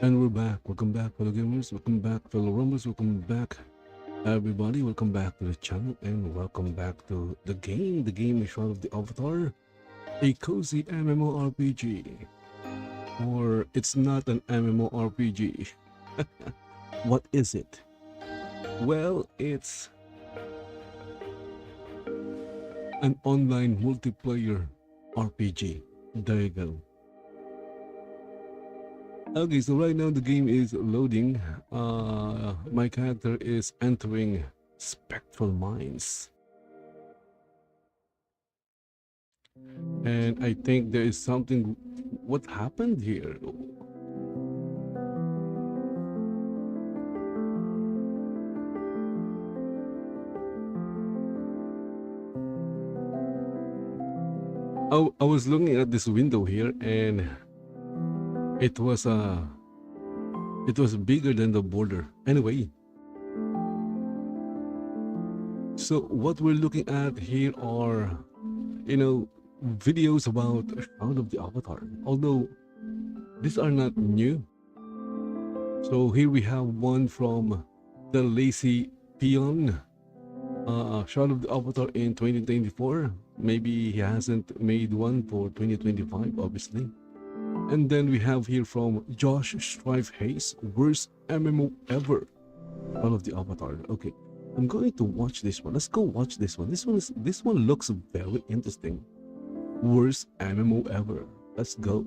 And we're back. Welcome back, fellow gamers. Welcome back, fellow rumblers. Welcome back, everybody. Welcome back to the channel and welcome back to the game. The game is Shroud of the Avatar, a cozy MMORPG. Or it's not an MMORPG. What is it? Well, it's an online multiplayer RPG. There you go. Okay, so right now the game is loading. My character is entering spectral mines. And I think there is something... What happened here? I was looking at this window here and it was bigger than the border. Anyway, so what we're looking at here are, videos about Shroud of the Avatar. Although these are not new. So here we have one from the Lazy Peon, Shroud of the Avatar in 2024. Maybe he hasn't made one for 2025, obviously. And then we have here from Josh Strife Hayes, worst MMO ever, Shroud of the Avatar. Okay, I'm going to watch this one. Let's go watch this one. This one looks very interesting. Worst MMO ever. Let's go.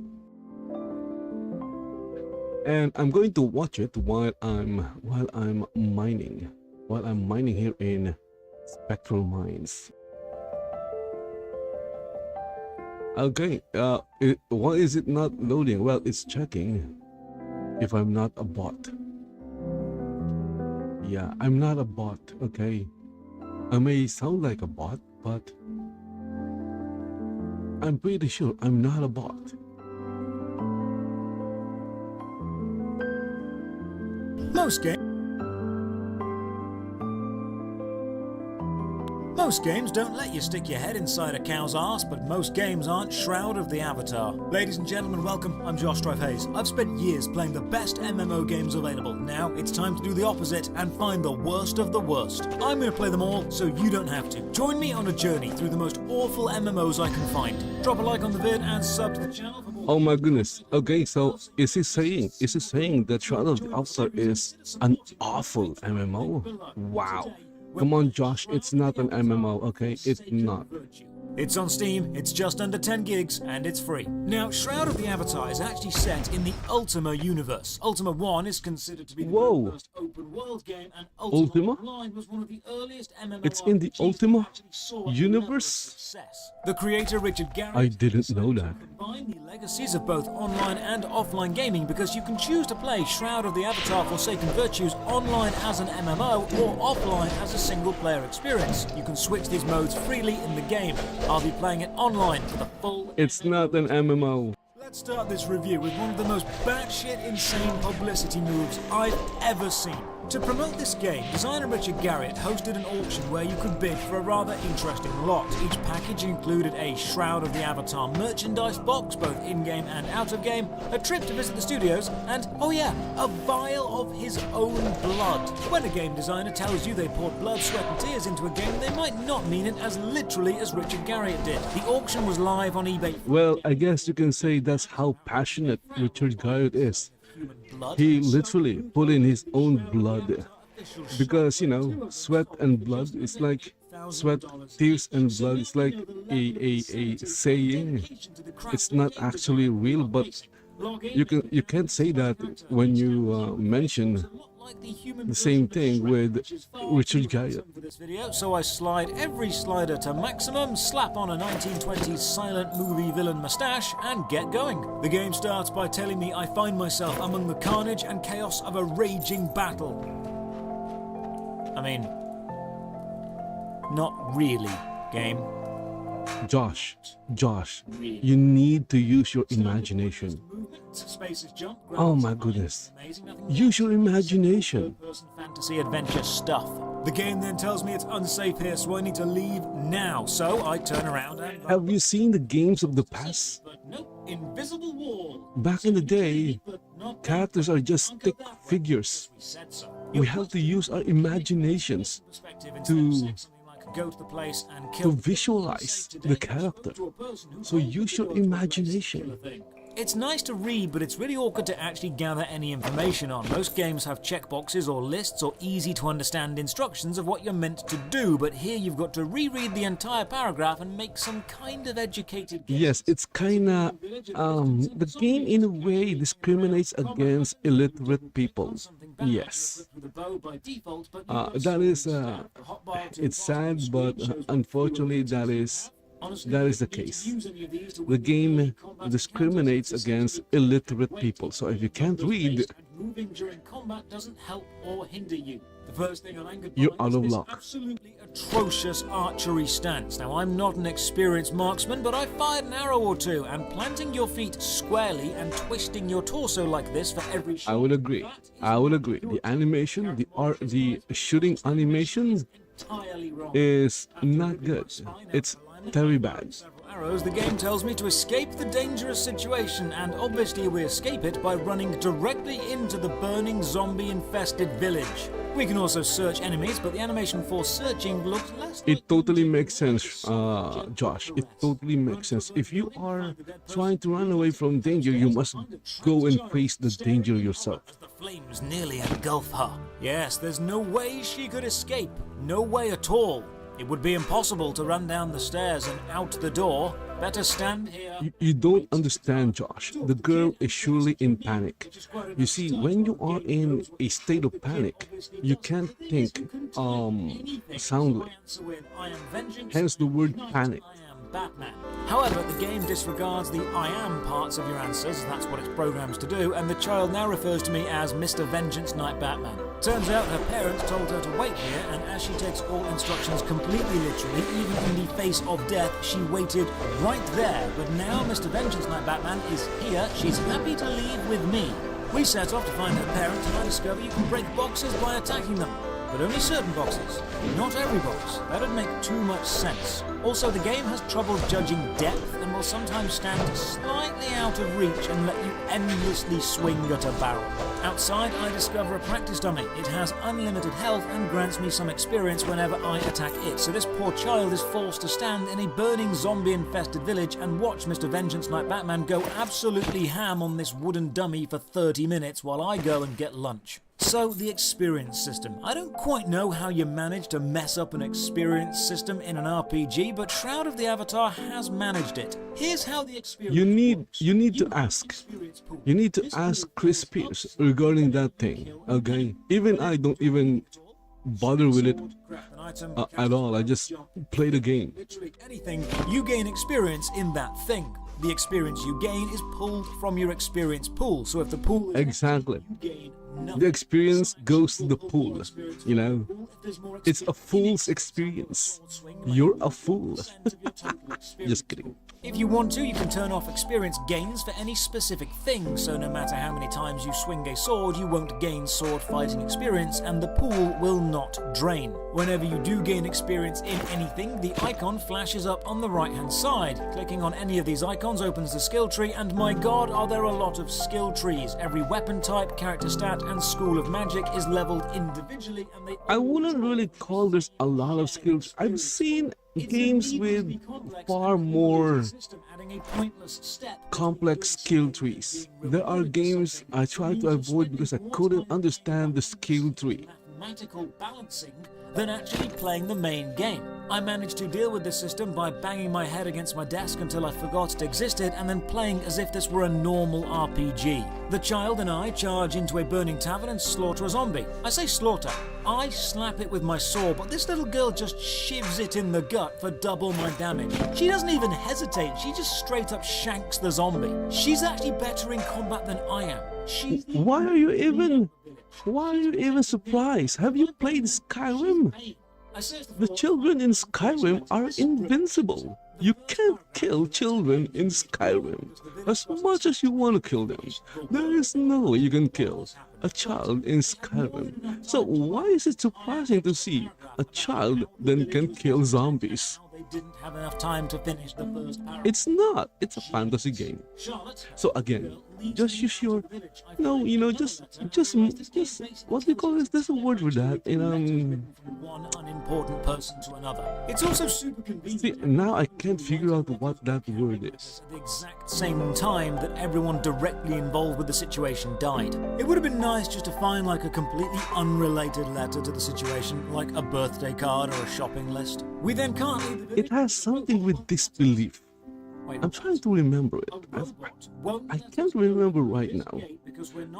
And I'm going to watch it while I'm mining. While I'm mining here in Spectral Mines. Okay, why is it not loading? Well, it's checking if I'm not a bot. Yeah, I'm not a bot, okay? I may sound like a bot, but I'm pretty sure I'm not a bot. Most games don't let you stick your head inside a cow's arse, but most games aren't Shroud of the Avatar. Ladies and gentlemen, welcome. I'm Josh Strife Hayes. I've spent years playing the best MMO games available. Now it's time to do the opposite and find the worst of the worst. I'm going to play them all so you don't have to. Join me on a journey through the most awful MMOs I can find. Drop a like on the vid and sub to the channel for more. Oh my goodness. Okay, so is he saying that Shroud of the Avatar is an awful MMO? Wow. Come on, Josh, it's not an MMO, okay? It's not. It's on Steam, it's just under 10 gigs, and it's free. Now, Shroud of the Avatar is actually set in the Ultima universe. Ultima 1 is considered to be the first open world game, and Ultima Online was one of the earliest MMORPGs. It's in the Ultima universe? The creator, Richard Garriott, I didn't know that. Combine the legacies of both online and offline gaming because you can choose to play Shroud of the Avatar Forsaken Virtues online as an MMO or offline as a single-player experience. You can switch these modes freely in the game. I'll be playing it online for the full... It's not an MMO. Let's start this review with one of the most batshit insane publicity moves I've ever seen. To promote this game, designer Richard Garriott hosted an auction where you could bid for a rather interesting lot. Each package included a Shroud of the Avatar merchandise box, both in-game and out-of-game, a trip to visit the studios, and, oh yeah, a vial of his own blood. When a game designer tells you they poured blood, sweat and tears into a game, they might not mean it as literally as Richard Garriott did. The auction was live on eBay. Well, I guess you can say that's how passionate Richard Garriott is. He literally put in his own blood because, sweat and blood is like sweat, tears and blood. It's like a saying. It's not actually real, but you can't say that when you mention the same thing with Richard Garriott. So I slide every slider to maximum, slap on a 1920s silent movie villain mustache, and get going. The game starts by telling me I find myself among the carnage and chaos of a raging battle. I mean, not really, game. Josh, you need to use your imagination. Oh my goodness. Use your imagination. Fantasy adventure stuff. The game then tells me it's unsafe here, so I need to leave now. So I turn around and... Have you seen the games of the past? Invisible wall. Back in the day, Characters are just stick figures. We have to use our imaginations to visualize the character. So use your imagination. It's nice to read, but it's really awkward to actually gather any information on. Most games have checkboxes or lists or easy to understand instructions of what you're meant to do, but here you've got to reread the entire paragraph and make some kind of educated guess. Yes, it's kinda the game in a way discriminates against illiterate people. Yes, that is it's sad, but unfortunately that is the case. The game discriminates against illiterate people. So if you can't read, moving during combat doesn't help or hinder you. The first thing I'm angered by you're out of is this luck. absolutely atrocious archery stance. Now, I'm not an experienced marksman, but I fired an arrow or two, and planting your feet squarely and twisting your torso like this for every shot. I would agree. The animation, the shooting animation Entirely wrong. is not good. It's very bad. Arrows, the game tells me to escape the dangerous situation, and obviously we escape it by running directly into the burning zombie-infested village. We can also search enemies, but the animation for searching looks less... It totally makes sense, Josh. It totally makes sense. If you are trying to run away from danger, you must go and face the danger yourself. The flames nearly engulf her. Yes, there's no way she could escape. No way at all. It would be impossible to run down the stairs and out the door. Better stand here. You don't understand, Josh. The girl is surely in panic. You see, when you are in a state of panic, you can't think soundly. Hence the word panic. Batman. However, the game disregards the I am parts of your answers, that's what it's programmed to do, and the child now refers to me as Mr. Vengeance Knight Batman. Turns out her parents told her to wait here, and as she takes all instructions completely literally, even in the face of death, she waited right there. But now Mr. Vengeance Knight Batman is here, she's happy to leave with me. We set off to find her parents, and I discover you can break boxes by attacking them. But only certain boxes, not every box. That'd make too much sense. Also, the game has trouble judging depth and will sometimes stand slightly out of reach and let you endlessly swing at a barrel. Outside, I discover a practice dummy. It has unlimited health and grants me some experience whenever I attack it. So this poor child is forced to stand in a burning zombie-infested village and watch Mr. Vengeance Knight Batman go absolutely ham on this wooden dummy for 30 minutes while I go and get lunch. So, the experience system. I don't quite know how you manage to mess up an experience system in an RPG, but Shroud of the Avatar has managed it. Here's how the experience... You need to ask. You need to ask Chris Pierce regarding that thing, okay? Even I don't even bother with it at all. I just play the game. Literally anything, you gain experience in that thing. The experience you gain is pulled from your experience pool. So if the pool... Exactly. You gain nothing. The experience goes to the pool, you know? It's a fool's experience. You're a fool. Just kidding. If you want to, you can turn off experience gains for any specific thing, so no matter how many times you swing a sword, you won't gain sword fighting experience, and the pool will not drain. Whenever you do gain experience in anything, the icon flashes up on the right-hand side. Clicking on any of these icons opens the skill tree, and my god, are there a lot of skill trees. Every weapon type, character stat, and school of magic is leveled individually, and they... I wouldn't really call there's a lot of skills. I've seen games with far more complex skill trees. There are games I try to avoid because I couldn't understand the skill tree. Mathematical balancing than actually playing the main game. I managed to deal with this system by banging my head against my desk until I forgot it existed and then playing as if this were a normal RPG. The child and I charge into a burning tavern and slaughter a zombie. I say slaughter. I slap it with my sword, but this little girl just shivs it in the gut for double my damage. She doesn't even hesitate, she just straight up shanks the zombie. She's actually better in combat than I am. Why are you even surprised? Have you played Skyrim? The children in Skyrim are invincible. You can't kill children in Skyrim as much as you want to kill them. There is no way you can kill a child in Skyrim. So why is it surprising to see a child that can kill zombies? Didn't have enough time to finish the first paragraph. It's not. It's a fantasy game. So again, just use your, no, just what do you call this? There's a word for that. From one unimportant person to another. It's also super convenient. See, now I can't figure out what that word is. At the exact same time that everyone directly involved with the situation died. It would have been nice just to find like a completely unrelated letter to the situation, like a birthday card or a shopping list. We then can't leave the village. It has something with disbelief. Wait, I'm trying to remember it. I can't remember right now.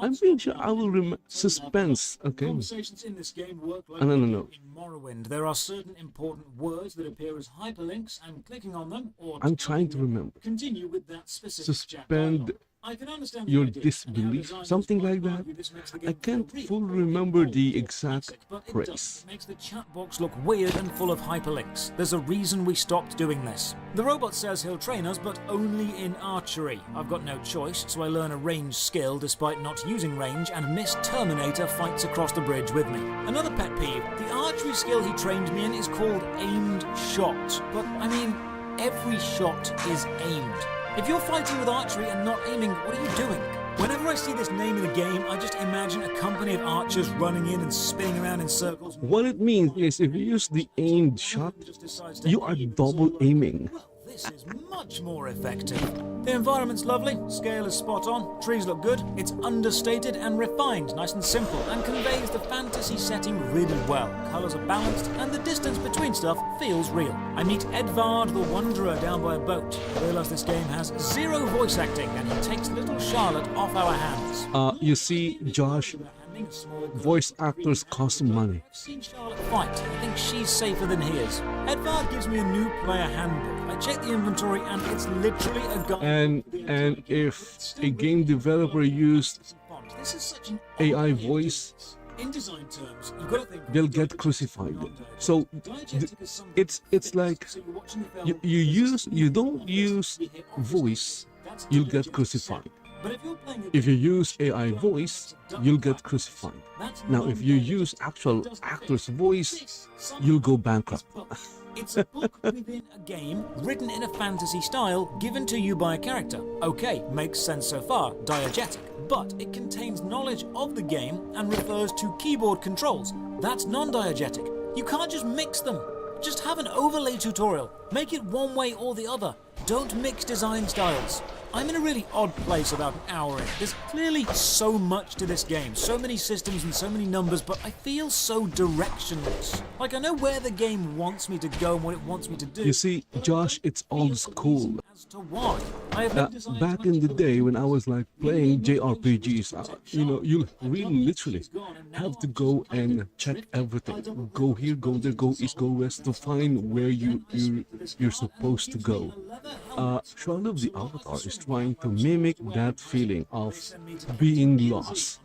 I'm pretty sure I will remember. Suspense, okay? Conversations in this game work like No. in Morrowind. There are certain important words that appear as hyperlinks, and clicking on them or I'm trying to remember. continue with that specific Suspend I can understand your the idea, disbelief, and how something designers like that. argue this makes the I game can't feel fully real. remember the exact But it phrase. does. It makes the chat box look weird and full of hyperlinks. There's a reason we stopped doing this. The robot says he'll train us, but only in archery. I've got no choice, so I learn a range skill despite not using range, and Miss Terminator fights across the bridge with me. Another pet peeve, the archery skill he trained me in is called aimed shot. But, I mean, every shot is aimed. If you're fighting with archery and not aiming, what are you doing? Whenever I see this name in the game, I just imagine a company of archers running in and spinning around in circles. What it means is if you use the aimed shot, Just decides to you are double aiming. Well, this is much more effective. The environment's lovely, scale is spot on, trees look good, it's understated and refined, nice and simple, and conveys the fantasy setting really well. Colours are balanced, and the distance between stuff feels real. I meet Edvard the Wanderer down by a boat. I realise this game has zero voice acting, and he takes little Charlotte off our hands. You see, Josh, Handing a small voice actors cost money. I've seen Charlotte fight. I think she's safer than he is. Edvard gives me a new player handbook. I check the inventory and it's literally a guide. And if a game developer used This is such an AI voice, in design terms, you've got to think they'll get crucified. So it's like you don't use voice, you'll get crucified. But if you're playing If you use AI voice, you'll get crucified. Now, if you use actual actor's voice, you'll go bankrupt. It's a book within a game, written in a fantasy style, given to you by a character. Okay, makes sense so far, diegetic. But it contains knowledge of the game and refers to keyboard controls. That's non-diegetic. You can't just mix them. Just have an overlay tutorial. Make it one way or the other. Don't mix design styles. I'm in a really odd place about an hour in. There's clearly so much to this game, so many systems and so many numbers, but I feel so directionless. Like I know where the game wants me to go and what it wants me to do. You see, Josh, it's old school. As to why. I have no desire Back to in the day when I was like playing JRPGs, you really literally have to go and check everything. Go here, go there, go east, go west to find where you're supposed to go. Shadow of the Avatar is trying to mimic that feeling of being lost,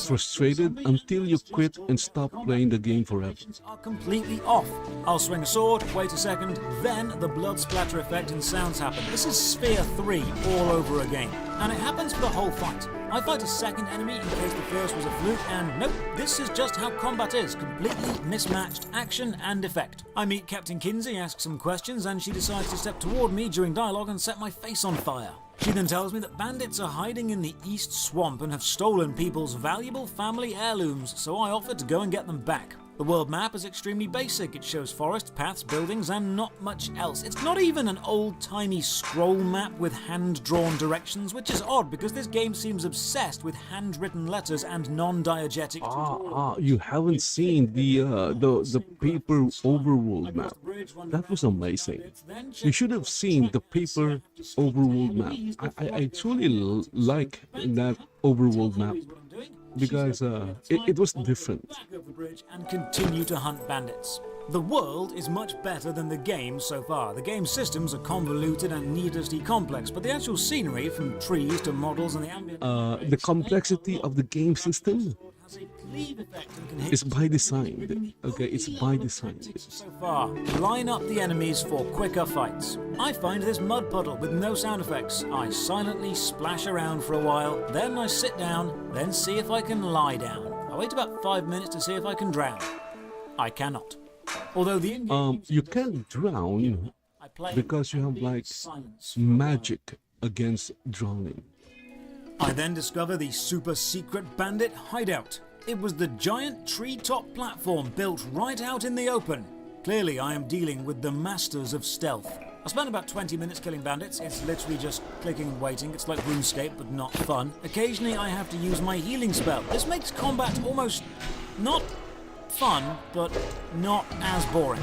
frustrated until you quit and stop playing the game forever. are completely off. I'll swing a sword, wait a second, then the blood splatter effect and sounds happen. This is Sphere 3 all over again. And it happens for the whole fight. I fight a second enemy in case the first was a fluke, and nope, this is just how combat is. Completely mismatched action and effect. I meet Captain Kinsey, ask some questions, and she decides to step toward me during dialogue and set my face on fire. She then tells me that bandits are hiding in the East Swamp and have stolen people's valuable family heirlooms, so I offer to go and get them back. The world map is extremely basic. It shows forests, paths, buildings, and not much else. It's not even an old-timey scroll map with hand-drawn directions, which is odd because this game seems obsessed with handwritten letters and non-diegetic tutorials. You haven't seen the paper overworld map. That was amazing. You should have seen the paper overworld map. I truly like that overworld map because it was different. Back over the bridge and continue to hunt bandits. The world is much better than the game so far. The game's systems are convoluted and needlessly complex, but the actual scenery, from trees to models and the ambient The complexity of the game system has a cleave effect and can hit is by design. Okay, it's by design. so far. Line up the enemies for quicker fights. I find this mud puddle with no sound effects. I silently splash around for a while, then I sit down, then see if I can lie down. I wait about 5 minutes to see if I can drown. I cannot. Although the in-game You can't drown I play because you have like silence. magic against drowning. I then discover the super secret bandit hideout. It was the giant treetop platform built right out in the open. Clearly I am dealing with the masters of stealth. I spent about 20 minutes killing bandits. It's literally just clicking and waiting. It's like RuneScape, but not fun. Occasionally I have to use my healing spell. This makes combat almost not fun, but not as boring.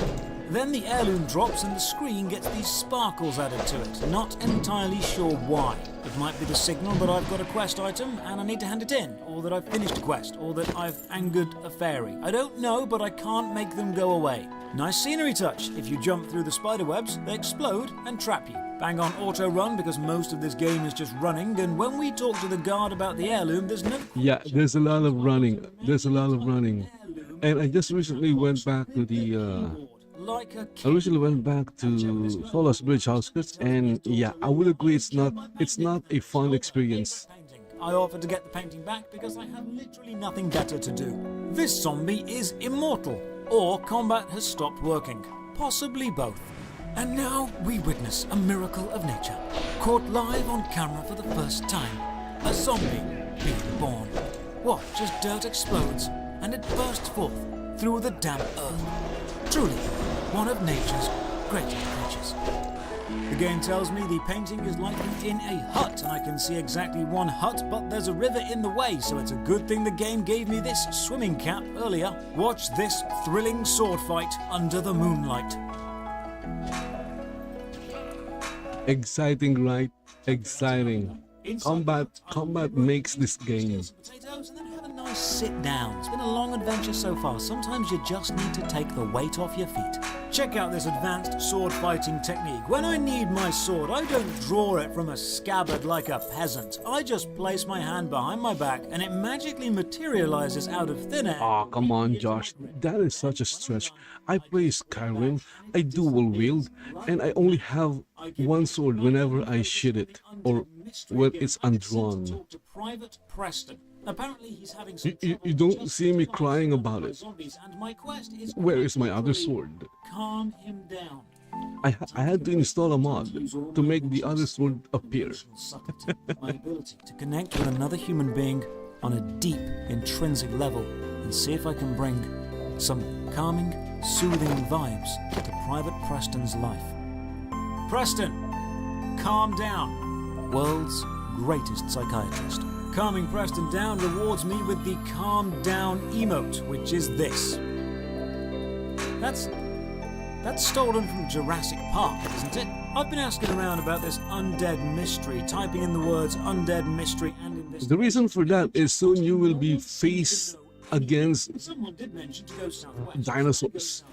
Then the heirloom drops and the screen gets these sparkles added to it. Not entirely sure why. It might be the signal that I've got a quest item and I need to hand it in, or that I've finished a quest, or that I've angered a fairy. I don't know, but I can't make them go away. Nice scenery touch. If you jump through the spider webs, they explode and trap you. Bang on auto run because most of this game is just running, and when we talk to the guard about the heirloom, there's no... Yeah, there's a lot of running. There's a lot of running. And I just recently went back to the... I recently went back to Solace Bridge Outskirts, and yeah, I would agree it's not a fun experience. I offered to get the painting back because I have literally nothing better to do. This zombie is immortal, or combat has stopped working. Possibly both. And now we witness a miracle of nature, caught live on camera for the first time. A zombie being born. What, just dirt explodes, and it bursts forth through the damp earth. Truly, one of nature's greatest creatures. The game tells me the painting is likely in a hut, and I can see exactly one hut, but there's a river in the way, so it's a good thing the game gave me this swimming cap earlier. Watch this thrilling sword fight under the moonlight. Exciting, right? Exciting. Combat makes this game. Potatoes, and then have a nice sit down. It's been a long adventure so far. Sometimes you just need to take the weight off your feet. Check out this advanced sword fighting technique. When I need my sword, I don't draw it from a scabbard like a peasant. I just place my hand behind my back and it magically materializes out of thin air. Oh, come on, Josh. That is such a stretch. I play Skyrim, I dual wield, and I only have one sword whenever I shoot it, or when it's undrawn. Private Preston. Apparently he's having some You don't see me crying about it. zombies, and my quest is Where is my other sword? calm him down. I had to install a mod to make the other sword appear. Subtlety, my ability to connect with another human being on a deep, intrinsic level and see if I can bring some calming, soothing vibes to Private Preston's life. Preston, calm down. World's greatest psychiatrist. Calming Preston down rewards me with the calm down emote, which is this. That's stolen from Jurassic Park, isn't it? I've been asking around about this undead mystery, typing in the words undead mystery and investigation. The reason for that is soon you will be faced against Someone did mention to go southwest. dinosaurs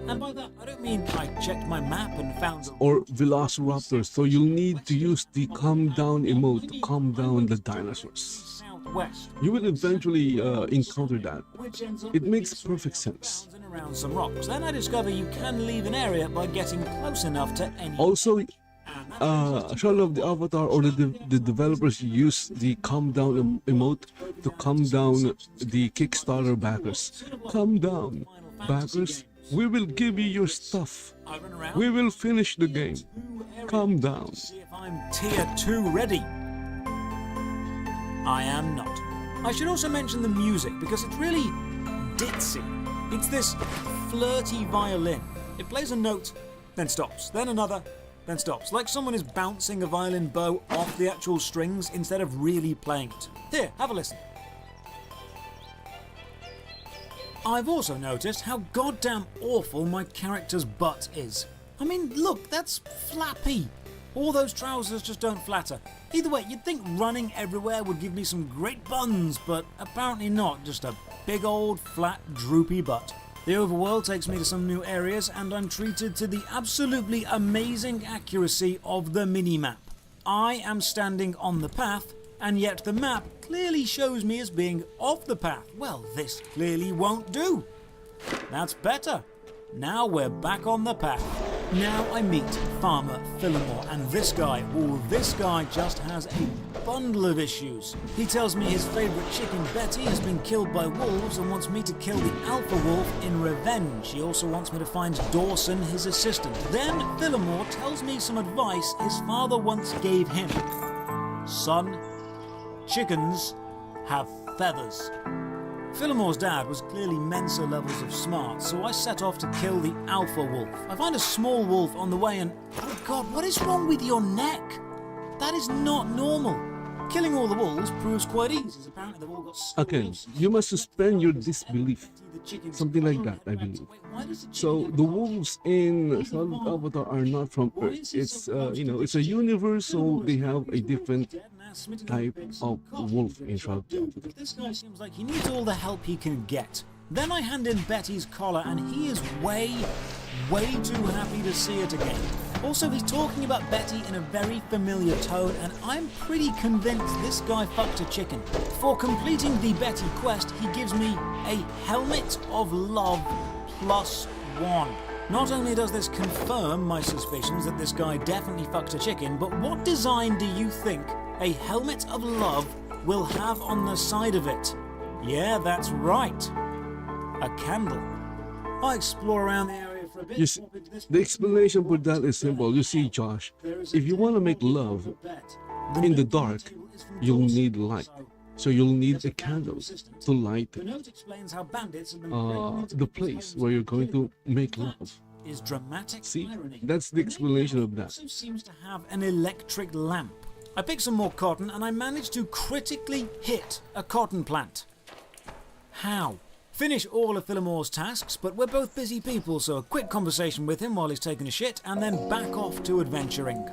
And by that, I don't mean I checked my map and found or velociraptors, so you'll need to use the calm down emote to calm down the dinosaurs. southwest, You will eventually encounter that. which ends up It makes perfect sense. and around some rocks. Then I discover you can leave an area by getting close enough to any. Also, And that Shadow of the Avatar or the developers use the calm down emote to calm down the Kickstarter backers. Calm down, backers. We will give you your stuff. I run around. We will finish the game. Calm down. See if I'm tier 2 ready. I am not. I should also mention the music because it's really ditzy. It's this flirty violin. It plays a note, then stops, then another, then stops. Like someone is bouncing a violin bow off the actual strings instead of really playing it. Here, have a listen. I've also noticed how goddamn awful my character's butt is. I mean, look, that's flappy. All those trousers just don't flatter. Either way, you'd think running everywhere would give me some great buns, but apparently not, just a big old flat droopy butt. The overworld takes me to some new areas and I'm treated to the absolutely amazing accuracy of the mini-map. I am standing on the path, and yet the map clearly shows me as being off the path. Well, this clearly won't do. That's better. Now we're back on the path. Now I meet Farmer Phillimore, and this guy just has a bundle of issues. He tells me his favourite chicken Betty has been killed by wolves and wants me to kill the alpha wolf in revenge. He also wants me to find Dawson, his assistant. Then Phillimore tells me some advice his father once gave him. Son, chickens have feathers. Philemore's dad was clearly Mensa levels of smart, so I set off to kill the alpha wolf. I find a small wolf on the way and... oh god, what is wrong with your neck? That is not normal. Killing all the wolves proves quite easy, as apparently they've all got Okay, you must suspend your disbelief. Something like that, I believe. So the wolves in Shadow of the Avatar are not from Earth. It's it's a universe, so they have a different type of wolf in Shadow of the Avatar. This guy seems like he needs all the help he can get. Then I hand in Betty's collar and he is way too happy to see it again. Also, he's talking about Betty in a very familiar tone, and I'm pretty convinced this guy fucked a chicken. For completing the Betty quest, he gives me a Helmet of Love +1. Not only does this confirm my suspicions that this guy definitely fucked a chicken, but what design do you think a Helmet of Love will have on the side of it? Yeah, that's right. A candle. I explore around the area for a bit. You see, the explanation for that is simple. You see, Josh, if you want to make love in the dark, you'll need light. So you'll need a candle to light the place where you're going to make love. Is dramatic. See, irony. that's the explanation of that. Also seems to have an electric lamp. I pick some more cotton and I manage to critically hit a cotton plant. How? Finish all of Philemore's tasks, but we're both busy people, so a quick conversation with him while he's taking a shit, and then back off to adventuring.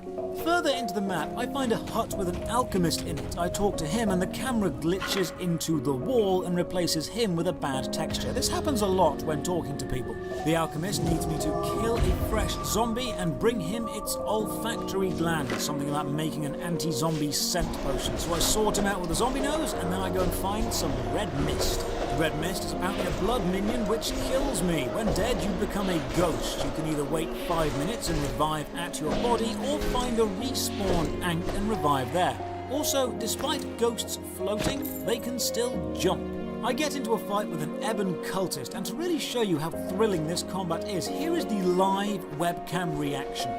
Further into the map, I find a hut with an alchemist in it. I talk to him and the camera glitches into the wall and replaces him with a bad texture. This happens a lot when talking to people. The alchemist needs me to kill a fresh zombie and bring him its olfactory gland, something about making an anti-zombie scent potion. So I sort him out with a zombie nose, and then I go and find some red mist. Red mist is apparently a blood minion which kills me. When dead, you become a ghost. You can either wait 5 minutes and revive at your body, or find a respawn ankh and revive there. Also, despite ghosts floating, they can still jump. I get into a fight with an ebon cultist, and to really show you how thrilling this combat is, here is the live webcam reaction.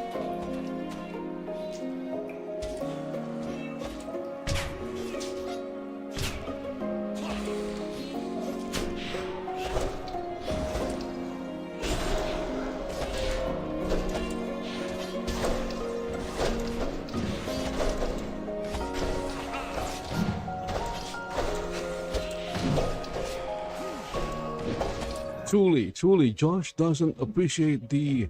Truly, Josh doesn't appreciate the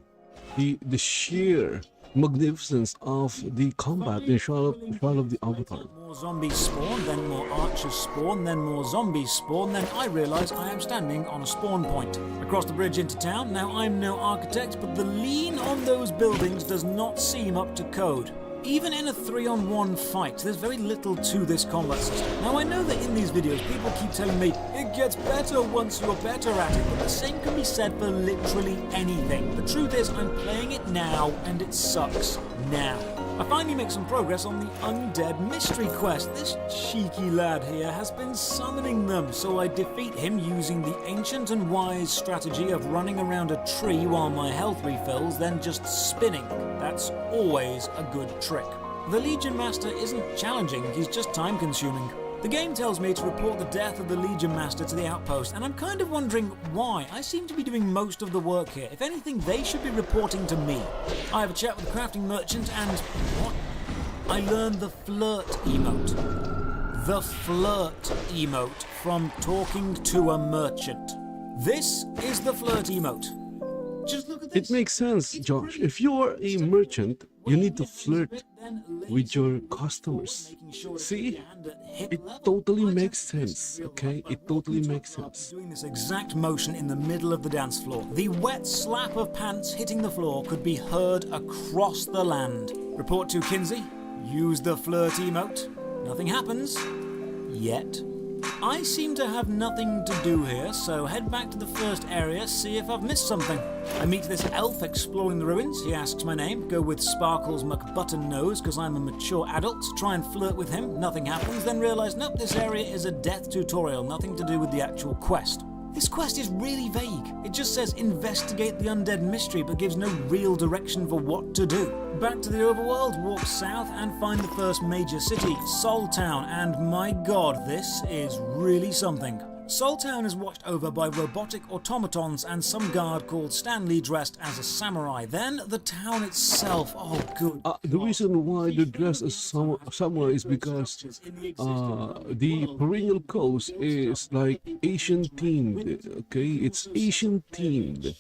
sheer magnificence of the combat in Shadow of the Avatar. More zombies spawn, then more archers spawn, then more zombies spawn, then I realize I am standing on a spawn point. Across the bridge into town, now I'm no architect, but the lean on those buildings does not seem up to code. Even in a 3-on-1 fight, there's very little to this combat system. Now I know that in these videos people keep telling me, it gets better once you're better at it, but the same can be said for literally anything. The truth is, I'm playing it now, and it sucks now. I finally make some progress on the undead mystery quest. This cheeky lad here has been summoning them, so I defeat him using the ancient and wise strategy of running around a tree while my health refills, then just spinning. That's always a good trick. The Legion Master isn't challenging, he's just time-consuming. The game tells me to report the death of the Legion Master to the outpost, and I'm kind of wondering why. I seem to be doing most of the work here. If anything, they should be reporting to me. I have a chat with the crafting merchant, and what? I learned the flirt emote. The flirt emote from talking to a merchant. This is the flirt emote. Just look at this. It makes sense, Josh. If you are a merchant, you need to flirt with your customers. See? It totally makes sense, okay? It totally makes sense. Doing this exact motion in the middle of the dance floor. The wet slap of pants hitting the floor could be heard across the land. Report to Kinsey. Use the flirt emote. Nothing happens. Yet. I seem to have nothing to do here, so head back to the first area, see if I've missed something. I meet this elf exploring the ruins. He asks my name. Go with Sparkles McButtonnose because I'm a mature adult. Try and flirt with him. Nothing happens. Then realize, nope, this area is a death tutorial. Nothing to do with the actual quest. This quest is really vague. It just says investigate the undead mystery but gives no real direction for what to do. Back to the overworld, walk south and find the first major city, Soul Town, and my god, this is really something. Soul Town is watched over by robotic automatons and some guard called Stanley dressed as a samurai. Then the town itself, oh good. The reason why they're dressed as samurai is because the perennial coast is like Asian themed. Okay, it's Asian themed.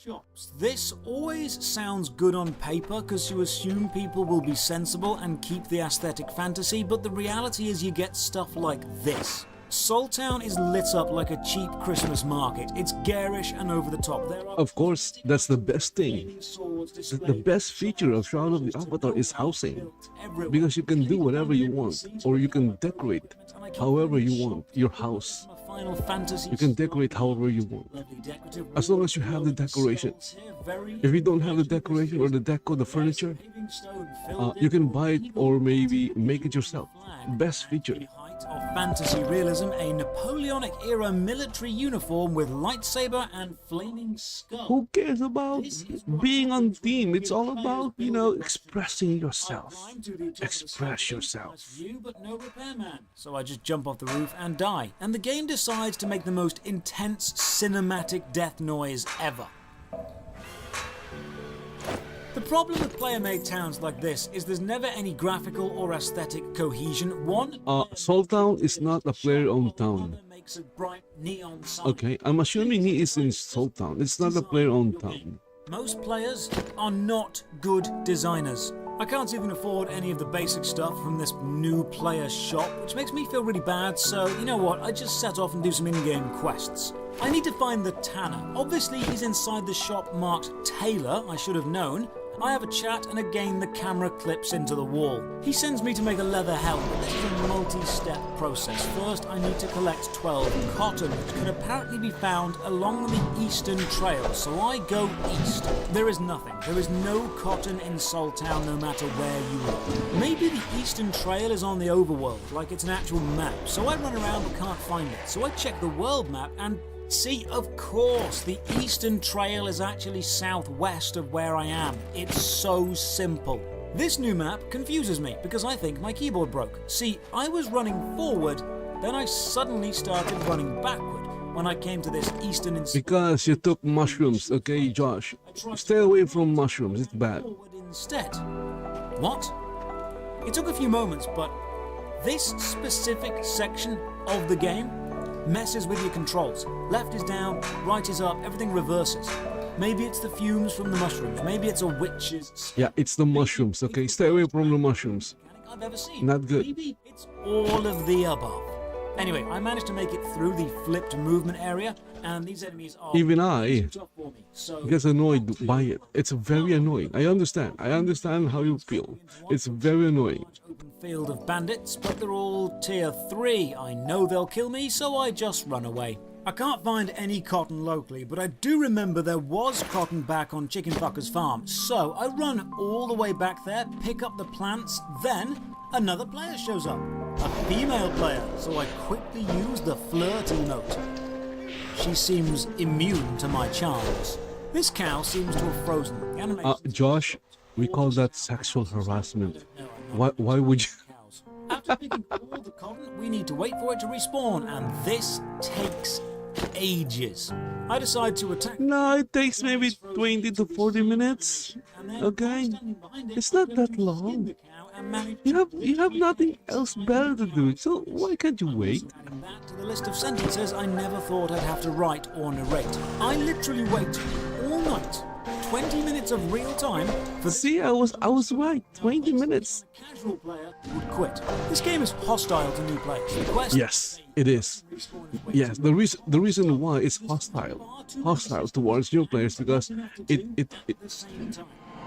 This always sounds good on paper because you assume people will be sensible and keep the aesthetic fantasy, but the reality is you get stuff like this. Soul Town is lit up like a cheap Christmas market. It's garish and over the top. Of course, that's the best thing. The best feature of Shadow of the Avatar is housing. Because you can do whatever you want, or you can decorate however you want your house. You can decorate however you want, as long as you have the decoration. If you don't have the decoration or the deco, the furniture, you can buy it or maybe make it yourself. Best feature. Of fantasy realism, a Napoleonic era military uniform with lightsaber and flaming skull. Who cares about being on theme? It's all about, expressing yourself. Express yourself. But no repairman. So I just jump off the roof and die. And the game decides to make the most intense cinematic death noise ever. The problem with player-made towns like this is there's never any graphical or aesthetic cohesion. Soul Town is not a player-owned town. Okay, I'm assuming he is in Soul Town. It's not a player-owned town. Most players are not good designers. I can't even afford any of the basic stuff from this new player shop, which makes me feel really bad, so you know what, I just set off and do some in-game quests. I need to find the tanner. Obviously he's inside the shop marked Taylor, I should have known. I have a chat and again the camera clips into the wall. He sends me to make a leather helmet, but this is a multi-step process. First I need to collect 12 cotton, which can apparently be found along the eastern trail, so I go east. There is nothing. There is no cotton in Soul Town no matter where you look. Maybe the eastern trail is on the overworld, like it's an actual map, so I run around but can't find it. So I check the world map and see, of course, the eastern trail is actually southwest of where I am. It's so simple. This new map confuses me because I think my keyboard broke. See, I was running forward, then I suddenly started running backward when I came to this eastern... Because you took mushrooms, okay, Josh? Stay away from mushrooms, it's bad. Instead. What? It took a few moments, but this specific section of the game messes with your controls. Left is down, right is up, everything reverses. Maybe it's the fumes from the mushrooms, maybe it's a witch's... Yeah, it's the mushrooms, okay? Stay away from the mushrooms. I've ever seen. Not good. Maybe it's all of the above. Anyway, I managed to make it through the flipped movement area, and these enemies are... Even I get annoyed by it. It's very annoying. I understand how you feel. It's very annoying. Open field of bandits, but they're all tier 3. I know they'll kill me, so I just run away. I can't find any cotton locally, but I do remember there was cotton back on Chicken Fucker's farm. So I run all the way back there, pick up the plants, then another player shows up. A female player, so I quickly use the flirt emote. She seems immune to my charms. This cow seems to have frozen. Josh, we call that sexual harassment. Why would you... After picking all the cotton, we need to wait for it to respawn, and this takes ages. I decide to attack... No, it takes maybe 20 to 40 minutes. Okay? It's not that long. You have nothing else better to do, so why can't you wait? Adding that to the list of sentences I never thought I'd have to write or narrate. I literally wait all night, 20 minutes of real time for... See, I was right. 20 minutes. A casual player would quit. This game is hostile to new players. The quest... Yes, it is. Yes, the reason why it's hostile towards new players because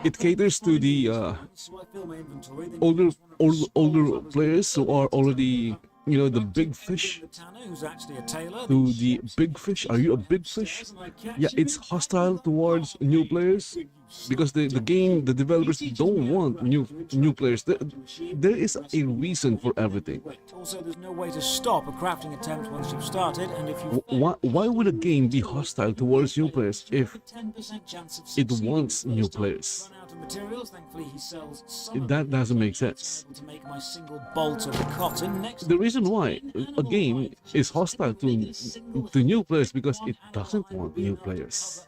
it caters to the older players who are already, the big fish. To the big fish. Are you a big fish? Yeah, it's hostile towards new players because the developers don't want new players. There is a reason for everything. Also, there's no way to stop a crafting attempt once you've started, and if you Why would a game be hostile towards new players if 10% chance of it succeeding wants the new first time. players? Run out of materials, thankfully he sells some of That them. doesn't make I was sense. able to make my single bolt of cotton next The reason why a game is hostile to new players because it doesn't want new players.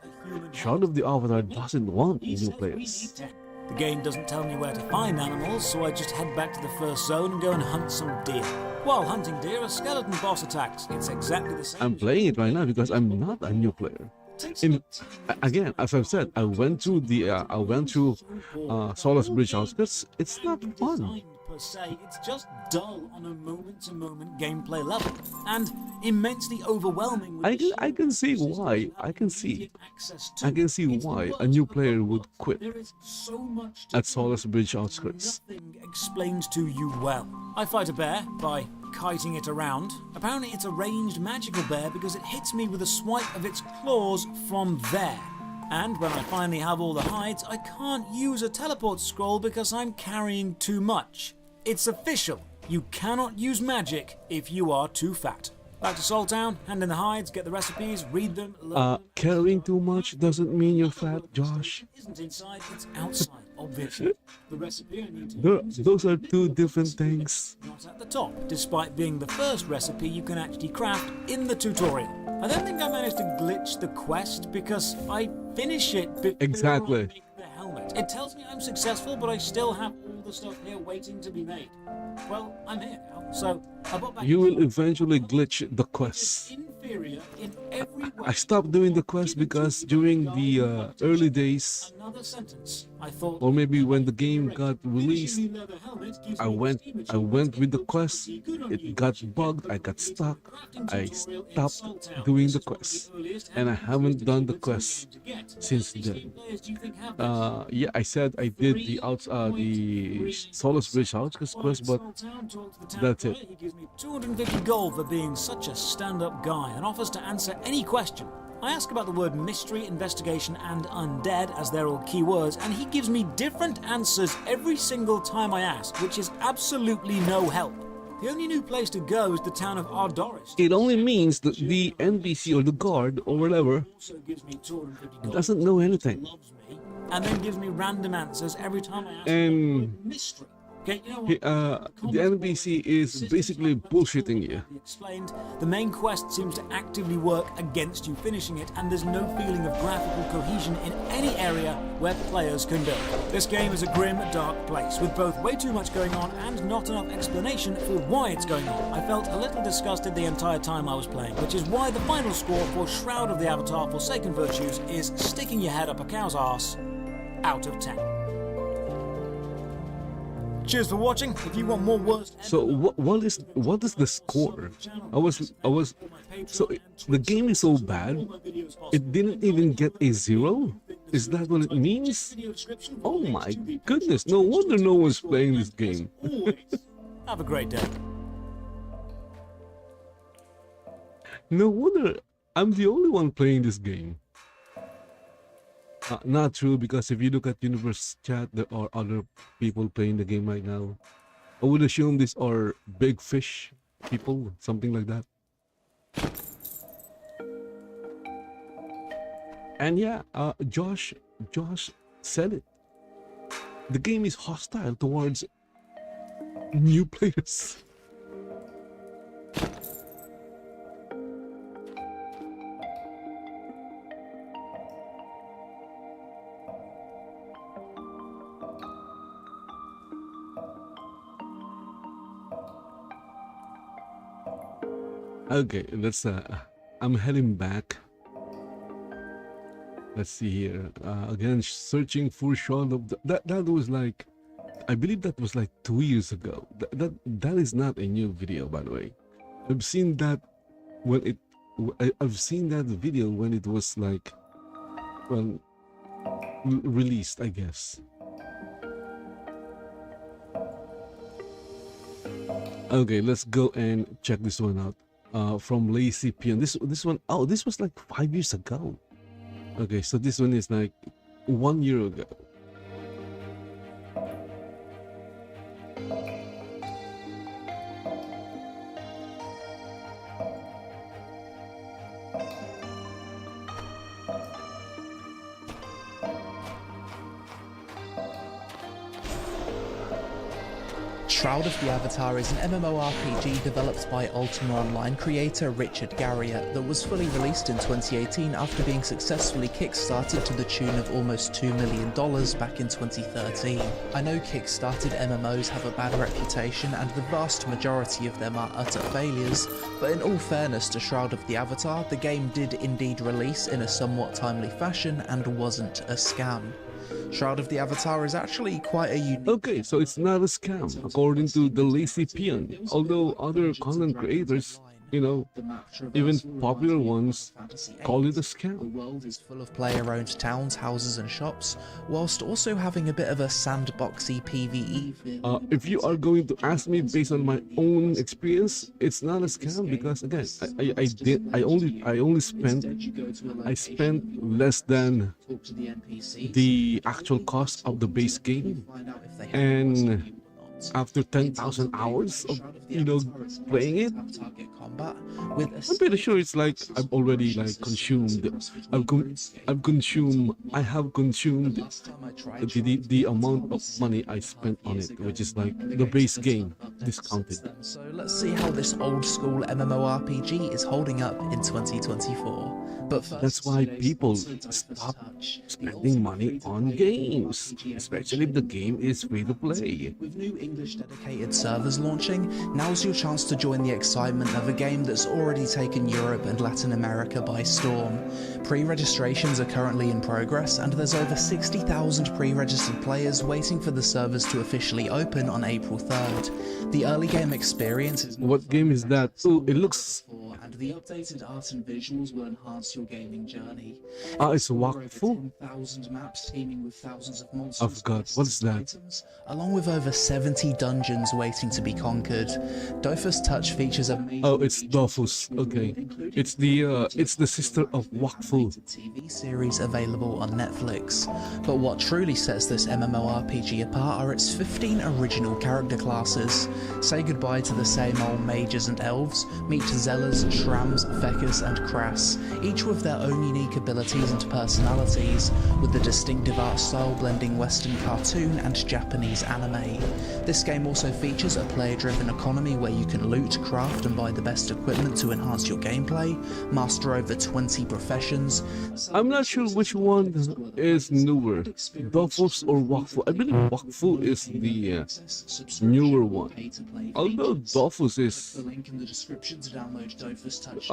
Shadow of the Avatar doesn't want new players. The game doesn't tell me where to find animals, so I just head back to the first zone and go and hunt some deer. While hunting deer, a skeleton boss attacks. It's exactly the same. I'm playing it right now because I'm not a new player. Again, as I've said, I went through Solace Bridge Outskirts. It's not fun. Per se, it's just dull on a moment-to-moment gameplay level, and immensely overwhelming. With I can see why. I can see why a new player would quit There is so much to at Solace Bridge Outskirts. nothing explained to you well. I fight a bear by kiting it around. Apparently it's a ranged magical bear because it hits me with a swipe of its claws from there. And when I finally have all the hides, I can't use a teleport scroll because I'm carrying too much. It's official. You cannot use magic if you are too fat. Back to Soul Town, hand in the hides, get the recipes, read them, learn Carrying too much doesn't mean you're fat, Josh. isn't inside, it's outside, obviously. The recipe I need to Those are two different things. not at the top, despite being the first recipe you can actually craft in the tutorial. I don't think I managed to glitch the quest because I finish it before Exactly. I make the helmet. It tells me I'm successful, but I still have all the stuff here waiting to be made. Well, I'm here now, so I bought back. You will eventually glitch the quest. inferior in every way. I stopped doing the quest because during the early days, Another sentence. I thought. or maybe when the game got released, I went with the quest. It got bugged. I got stuck. I stopped doing the quest, and I haven't done the quest since then. Yeah, I said I did the Solace Bridge Outskirts quest, but that's it. He gives me 250 gold for being such a stand-up guy and offers to answer any question. I ask about the word mystery, investigation, and undead, as they're all keywords, and he gives me different answers every single time I ask, which is absolutely no help. The only new place to go is the town of Ardoris. It only means that the NPC or the guard or whatever Also gives me 250 gold. doesn't know anything. Loves me, and then gives me random answers every time I ask And about mystery. Okay, you know what? the NPC is basically bullshitting you. Explained, the main quest seems to actively work against you finishing it, and there's no feeling of graphical cohesion in any area where players can build. This game is a grim, dark place, with both way too much going on and not enough explanation for why it's going on. I felt a little disgusted the entire time I was playing, which is why the final score for Shroud of the Avatar Forsaken Virtues is sticking your head up a cow's arse out of 10. Cheers for watching. If you want more words, So what is the score? The game is so bad, it didn't even get a 0. Is that what it means? Oh my goodness! No wonder no one's playing this game. have a great day. No wonder I'm the only one playing this game. Not true, because if you look at Universe chat, there are other people playing the game right now. I would assume these are big fish people, something like that. And yeah, Josh said it. The game is hostile towards new players. Okay, let's I'm heading back. Let's see here. Again, searching for Shaun of that was like, I believe that was like 2 years ago. That is not a new video, by the way. I've seen that I've seen that video when it was like, well, released, I guess. Okay, let's go and check this one out. From Lazy Pion. This one, oh, this was like 5 years ago. Okay, so this one is like 1 year ago. Shroud of the Avatar is an MMORPG developed by Ultima Online creator Richard Garriott that was fully released in 2018 after being successfully kickstarted to the tune of almost $2 million back in 2013. I know kickstarted MMOs have a bad reputation and the vast majority of them are utter failures, but in all fairness to Shroud of the Avatar, the game did indeed release in a somewhat timely fashion and wasn't a scam. Shroud of the Avatar is actually quite a unique... Okay, so it's not a scam, according to the Lazy Peon. Although other content creators, you know, even popular ones, call it a The scam. world is full of player-owned towns, houses and shops, whilst also having a bit of a sandboxy PvE feel. If you are going to ask me based on my own experience, it's not a scam because again, I spent less than the actual cost of the base game, and after 10,000 hours of playing it, I'm pretty sure it's like I've already like consumed. I have consumed the amount of money I spent on it, which is like the base game discounted. So let's see how this old school MMORPG is holding up in 2024. But first, That's why people stop spending money on games, especially if the game is free to play. with new English dedicated servers launching, now's your chance to join the excitement of a game that's already taken Europe and Latin America by storm. Pre-registrations are currently in progress, and there's over 60,000 pre-registered players waiting for the servers to officially open on April 3rd. The early game experience is What game is that? Oh, it looks. and the updated art and visuals will enhance your gaming journey. It's Wakfu. 10,000 maps teeming with thousands of monsters. I've got. What's that? items, along with over 70 dungeons waiting to be conquered. Dofus Touch features amazing Oh, it's Dofus. Okay, it's the sister of Wakfu. TV series available on Netflix. But what truly sets this MMORPG apart are its 15 original character classes. Say goodbye to the same old mages and elves, meet Zellas, Shrams, Fekas and Krass, each with their own unique abilities and personalities, with the distinctive art style blending Western cartoon and Japanese anime. This game also features a player-driven economy where you can loot, craft and buy the best equipment to enhance your gameplay, master over 20 professions. I'm not sure which one is newer, Dofus or Wakfu. I believe Wakfu is the newer one. Although Dofus is, The link in the description to download Dofus Touch.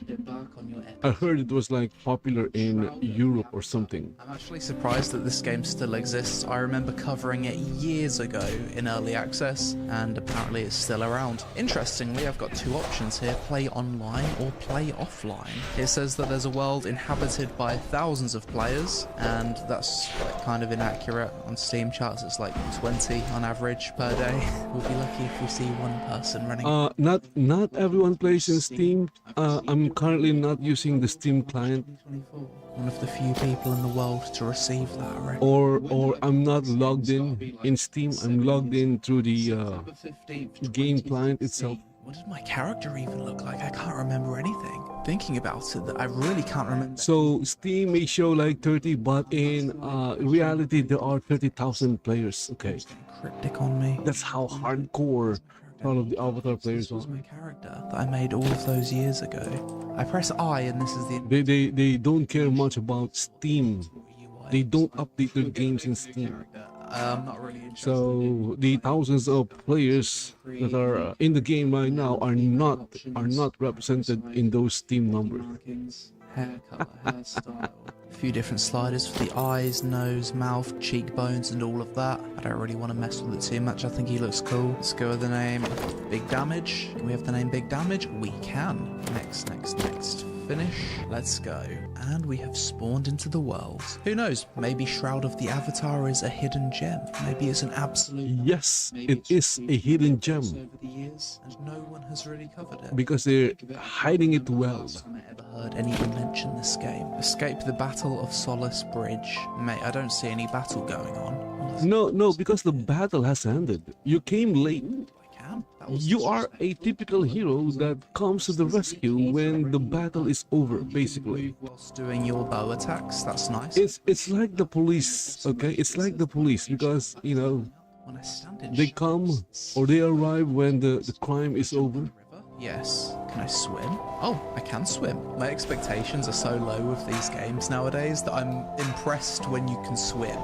Embark on your epic. I heard it was like popular in Europe or something. I'm actually surprised that this game still exists. I remember covering it years ago in early access, and apparently it's still around. Interestingly, I've got two options here, play online or play offline. It says that there's a world inhabited by thousands of players, and that's like kind of inaccurate. On Steam charts it's like 20 on average per day. We'll be lucky if we see one person running. Not everyone plays in Steam. I'm currently not using the Steam client, 2024. One of the few people in the world to receive that, I reckon. or I'm not logged in Steam. I'm logged in through the game client itself. What did my character even look like? I can't remember anything. Thinking about it, I really can't remember. So Steam may show like 30, but in reality there are 30,000 players. Okay, It's getting cryptic on me. that's how hardcore all of the Avatar players This was are. my character that I made all of those years ago. I press I and this is the They don't care much about Steam. UI. They don't update their games in Steam. I'm not really interested. So the thousands of players that are in the game right now are not represented in those Steam numbers. Markings, hair color, hairstyle. A few different sliders for the eyes, nose, mouth, cheekbones, and all of that. I don't really want to mess with it too much. I think he looks cool. Let's go with the name Big Damage. Can we have the name Big Damage? We can. Next. Finish. Let's go. And we have spawned into the world. Who knows? Maybe Shroud of the Avatar is a hidden gem. Maybe it's an absolute. Yes, it is a hidden gem over the years, and no one has really covered it. because they're hiding it well. Last time I ever heard anyone mention this game. Escape the battle Battle of Solace Bridge. Mate, I don't see any battle going on. No, because the battle has ended. You came late. You are a typical hero that comes to the rescue when the battle is over, basically. Whilst doing your bow attacks, that's nice. It's like the police, okay? It's like the police because, you know, they come or they arrive when the crime is over. Yes. Can I swim? Oh, I can swim. My expectations are so low with these games nowadays that I'm impressed when you can swim.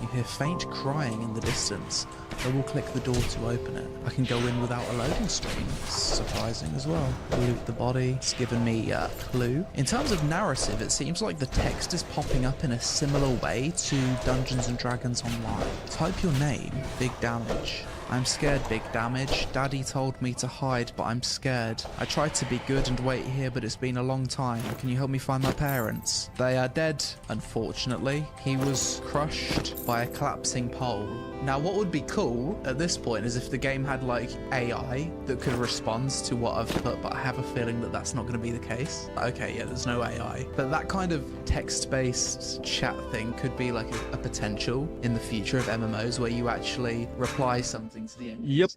You hear faint crying in the distance. Double click the door to open it. I can go in without a loading screen. Surprising as well. Loot the body. It's given me a clue. In terms of narrative, it seems like the text is popping up in a similar way to Dungeons and Dragons Online. Type your name, big damage. I'm scared, big damage. Daddy told me to hide, but I'm scared. I tried to be good and wait here, but it's been a long time. Can you help me find my parents? They are dead, unfortunately. He was crushed by a collapsing pole. Now, what would be cool at this point is if the game had, like, AI that could respond to what I've put, but I have a feeling that that's not going to be the case. Okay, yeah, there's no AI. But that kind of text-based chat thing could be, like, a potential in the future of MMOs where you actually reply something to the NPC. Yep,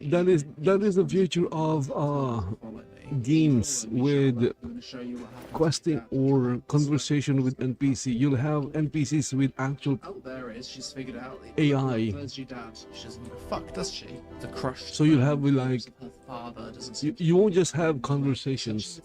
that is the future of games with questing or conversation with NPC. You'll have NPCs with actual There it is. She's figured out. AI. Where's your dad? She doesn't give a fuck, does she? The crushed. So you'll have like her father doesn't. you won't just have conversations.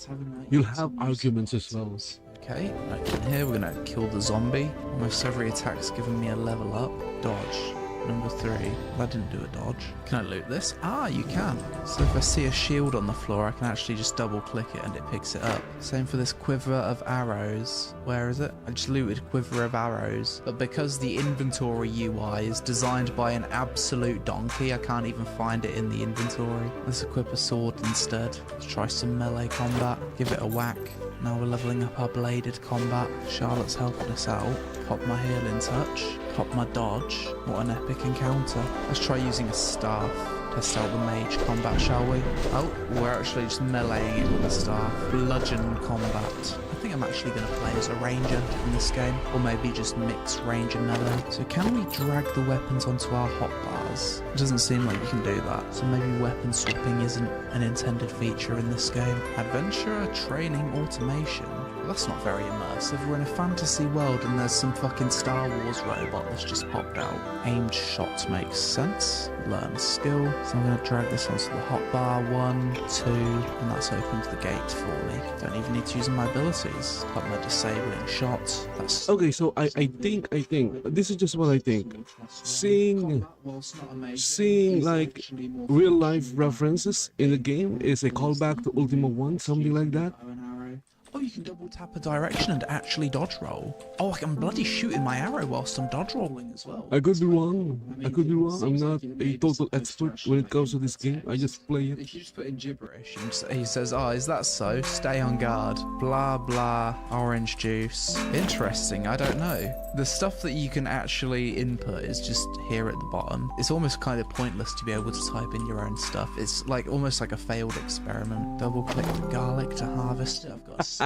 You'll have arguments as well. Okay, right in here we're gonna kill the zombie. Almost every attack's given me a level up. Dodge. Number 3. That didn't do a dodge. Can I loot this? Ah, you can. So if I see a shield on the floor, I can actually just double click it and it picks it up. Same for this quiver of arrows. Where is it? I just looted quiver of arrows. But because the inventory UI is designed by an absolute donkey, I can't even find it in the inventory. Let's equip a sword instead. Let's try some melee combat. Give it a whack. Now we're leveling up our bladed combat. Charlotte's helping us out. Pop my healing touch. Pop my dodge. What an epic encounter. Let's try using a staff. Test out the mage combat, shall we? Oh, we're actually just meleeing it with the staff. Bludgeon combat. I think I'm actually going to play as a ranger in this game. Or maybe just mix range and melee. So can we drag the weapons onto our hotbars? It doesn't seem like you can do that. So maybe weapon swapping isn't an intended feature in this game. Adventurer training automation. That's not very immersive. We're in a fantasy world and there's some fucking Star Wars robot that's just popped out. Aimed shot makes sense. Learn skill. So I'm going to drag this onto the hotbar. 1, 2, and that's opened the gate for me. Don't even need to use my abilities. Like my disabling shot. That's Okay, so I think this is just what I think. Seeing like real life references in the game is a callback to Ultima 1, something like that. Oh, you can double tap a direction and actually dodge roll. Oh, I can bloody shooting my arrow whilst I'm dodge rolling as well. I could be wrong. I'm not a total expert when it comes to this game. I just play it. If you just put in gibberish, and he says, oh, is that so? Stay on guard. Blah, blah, orange juice. Interesting, I don't know. The stuff that you can actually input is just here at the bottom. It's almost kind of pointless to be able to type in your own stuff. It's like almost like a failed experiment. Double click the garlic to harvest it. I've got 71%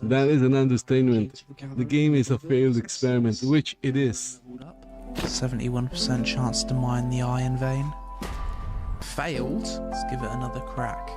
that is an understatement. The game is a failed experiment, which it is. 71% chance to mine the iron vein. Failed? Let's give it another crack.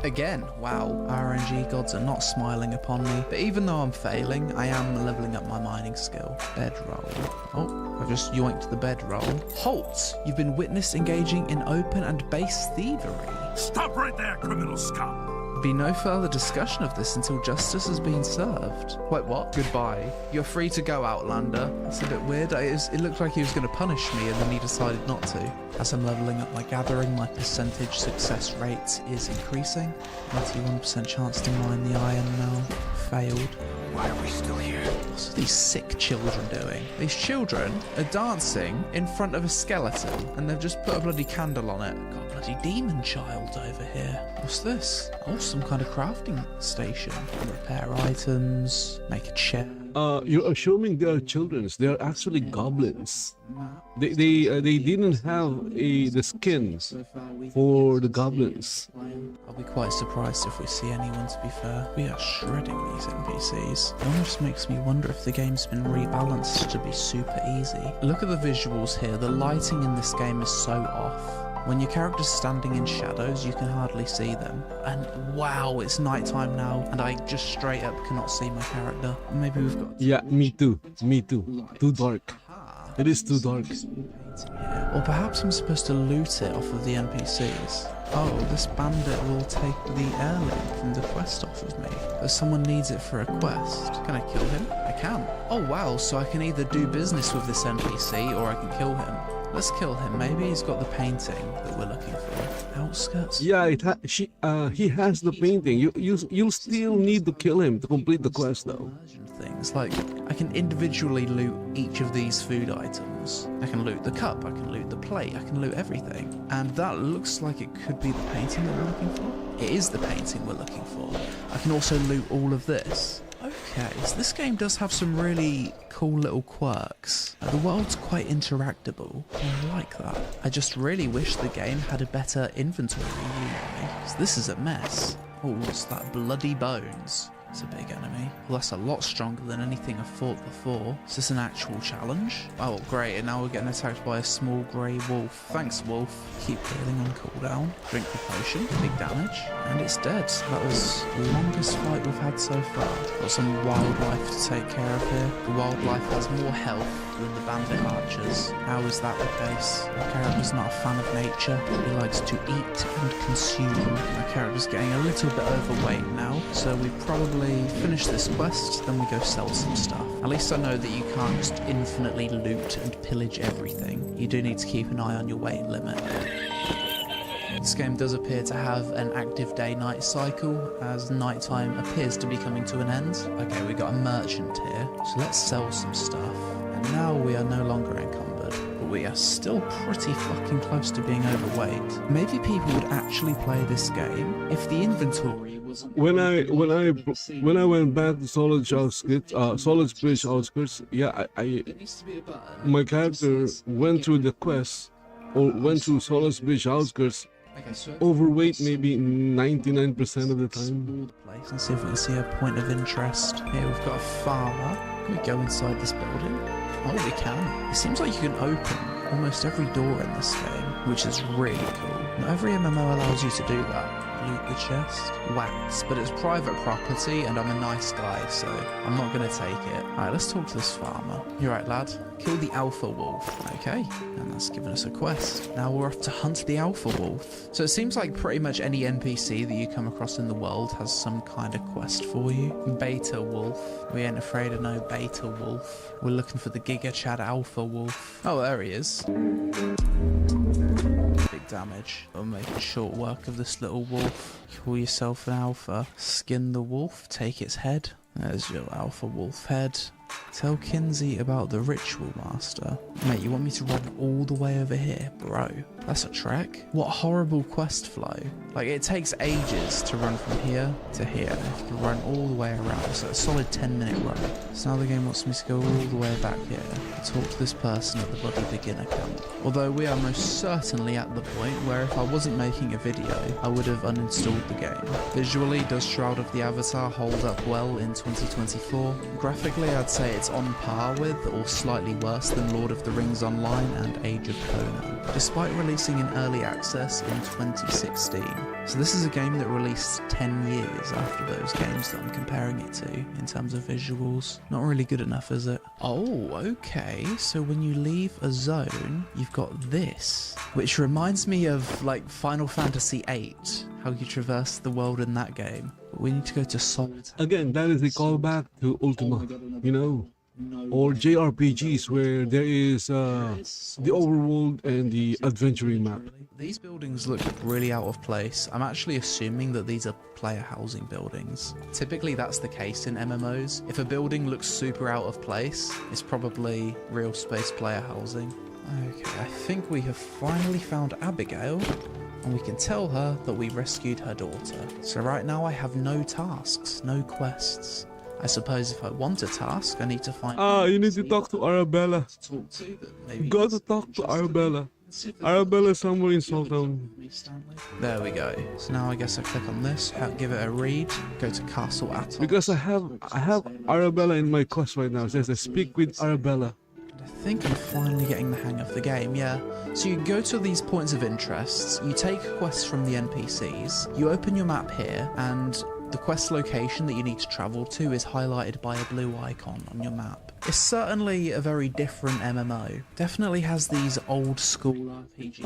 Again, wow, RNG gods are not smiling upon me. But even though I'm failing, I am leveling up my mining skill. Bedroll. Oh, I've just yoinked the bedroll. Halt! You've been witnessed engaging in open and base thievery. Stop right there, criminal scum! Be no further discussion of this until justice has been served. Wait, what? Goodbye. You're free to go, Outlander. That's a bit weird. It looked like he was going to punish me and then he decided not to. As I'm leveling up my gathering, my percentage success rate is increasing. 91% chance to mine the iron now. Failed. Why are we still here? What's these sick children doing? These children are dancing in front of a skeleton and they've just put a bloody candle on it. Got a bloody demon child over here. What's this? Oh, some kind of crafting station. Repair items, make a chair. You're assuming they are children. They are actually goblins. They didn't have the skins for the goblins. I'll be quite surprised if we see anyone, to be fair. We are shredding these NPCs. It almost makes me wonder if the game's been rebalanced to be super easy. Look at the visuals here. The lighting in this game is so off. When your character's standing in shadows, you can hardly see them. And wow, it's nighttime now, and I just straight up cannot see my character. Maybe we've got... Yeah, me too. Me too. Too dark. It is too dark. Or perhaps I'm supposed to loot it off of the NPCs. Oh, this bandit will take the heirloom from the quest off of me. But someone needs it for a quest. Can I kill him? I can. Oh wow, so I can either do business with this NPC or I can kill him. Let's kill him. Maybe he's got the painting that we're looking for. Outskirts? Yeah, he has the painting. You'll still need to kill him to complete the quest, though. Things like I can individually loot each of these food items. I can loot the cup. I can loot the plate. I can loot everything. And that looks like it could be the painting that we're looking for. It is the painting we're looking for. I can also loot all of this. Okay, so this game does have some really cool little quirks. The world's quite interactable. I like that. I just really wish the game had a better inventory, because this is a mess. Oh, what's that? Bloody bones. It's a big enemy. Well, that's a lot stronger than anything I've fought before. Is this an actual challenge? Oh, great, and now we're getting attacked by a small grey wolf. Thanks, wolf. Keep healing on cooldown. Drink the potion. Big damage. And it's dead. That was the longest fight we've had so far. Got some wildlife to take care of here. The wildlife has more health than the bandit archers. How is that the case? My character's not a fan of nature. He likes to eat and consume. My character's getting a little bit overweight now, so we probably finish this quest, then we go sell some stuff. At least I know that you can't just infinitely loot and pillage everything. You do need to keep an eye on your weight limit. This game does appear to have an active day-night cycle, as nighttime appears to be coming to an end. Okay, we got a merchant here, so let's sell some stuff. And now we are no longer encumbered, but we are still pretty fucking close to being overweight. Maybe people would actually play this game if the inventory was... When I went back to Solid Bridge outskirts, yeah, my character went through the quest, or went through Solid Bridge outskirts, overweight maybe 99% of the time. Let's see if we can see a point of interest. Here we've got a farmer. Can we go inside this building? Oh, we can. It seems like you can open almost every door in this game, which is really cool. Not every MMO allows you to do that. Loot the chest. Wax, but it's private property and I'm a nice guy, so I'm not going to take it. Alright, let's talk to this farmer. You're right, lad. Kill the alpha wolf. Okay, and that's given us a quest. Now we're off to hunt the alpha wolf. So it seems like pretty much any NPC that you come across in the world has some kind of quest for you. Beta wolf. We ain't afraid of no beta wolf. We're looking for the Giga Chad alpha wolf. Oh, there he is. Damage. I'll make short work of this little wolf. Call yourself an alpha. Skin the wolf, take its head. There's your alpha wolf head. Tell Kinsey about the ritual master. Mate, you want me to run all the way over here? Bro, that's a trek. What horrible quest flow. Like, it takes ages to run from here to here. I have to run all the way around. It's a solid 10-minute run. So now the game wants me to go all the way back here to talk to this person at the bloody beginner camp. Although we are most certainly at the point where if I wasn't making a video, I would have uninstalled the game. Visually, does Shroud of the Avatar hold up well in 2024? Graphically, I'd say it's on par with, or slightly worse than Lord of the Rings Online and Age of Conan, despite releasing in early access in 2016. So this is a game that released 10 years after those games that I'm comparing it to, in terms of visuals. Not really good enough, is it? Oh, okay, so when you leave a zone, you've got this, which reminds me of, like, Final Fantasy VIII, how you traverse the world in that game. But we need to go to Solid. Again, that is a callback to Ultima, you know, or JRPGs where there is the overworld and the adventuring map. These buildings look really out of place. I'm actually assuming that these are player housing buildings. Typically that's the case in MMOs. If a building looks super out of place, it's probably real space player housing. Okay, I think we have finally found Abigail. and we can tell her that we rescued her daughter. So right now I have no tasks, no quests. I suppose if I want a task, I need to find... You need to talk to Arabella. talk to that maybe You got to talk to Arabella. Arabella is somewhere in Sultan. There we go. So now I guess I click on this, give it a read, go to Castle Athos. Because I have Arabella in my quest right now. It says I speak with Arabella. I think I'm finally getting the hang of the game, yeah. So you go to these points of interest, you take quests from the NPCs, you open your map here, and the quest location that you need to travel to is highlighted by a blue icon on your map. It's certainly a very different MMO. Definitely has these old school RPG.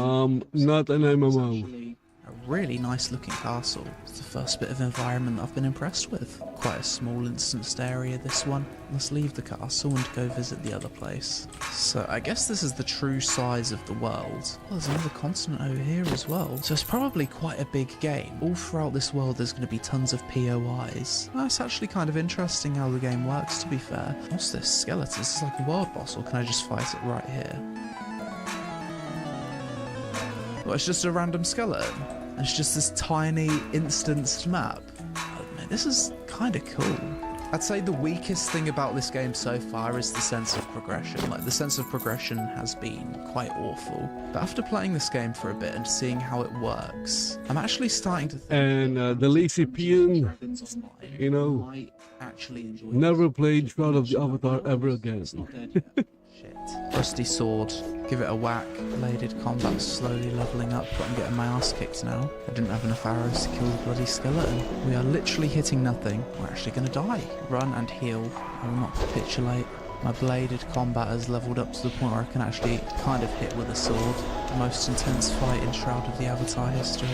Not an MMO. A really nice looking castle. It's the first bit of environment I've been impressed with. Quite a small instanced area, this one. Let's leave the castle and go visit the other place. So I guess this is the true size of the world. Oh, there's another continent over here as well. So it's probably quite a big game. All throughout this world there's going to be tons of POIs. That's actually kind of interesting how the game works, to be fair. What's this? Skeleton? This is like a world boss, or can I just fight it right here? Well, it's just a random skeleton. And it's just this tiny instanced map. Oh, man, this is kind of cool. I'd say the weakest thing about this game so far is the sense of progression. Like, the sense of progression has been quite awful. But after playing this game for a bit and seeing how it works, I'm actually starting to think... And the lazy peon, you know, never played Shroud of the Avatar ever again. Shit. Rusty sword, give it a whack. Bladed combat slowly leveling up, but I'm getting my ass kicked now. I didn't have enough arrows to kill the bloody skeleton. We are literally hitting nothing. We're actually going to die. Run and heal. I will not capitulate. My bladed combat has leveled up to the point where I can actually kind of hit with a sword. The most intense fight in Shroud of the Avatar history.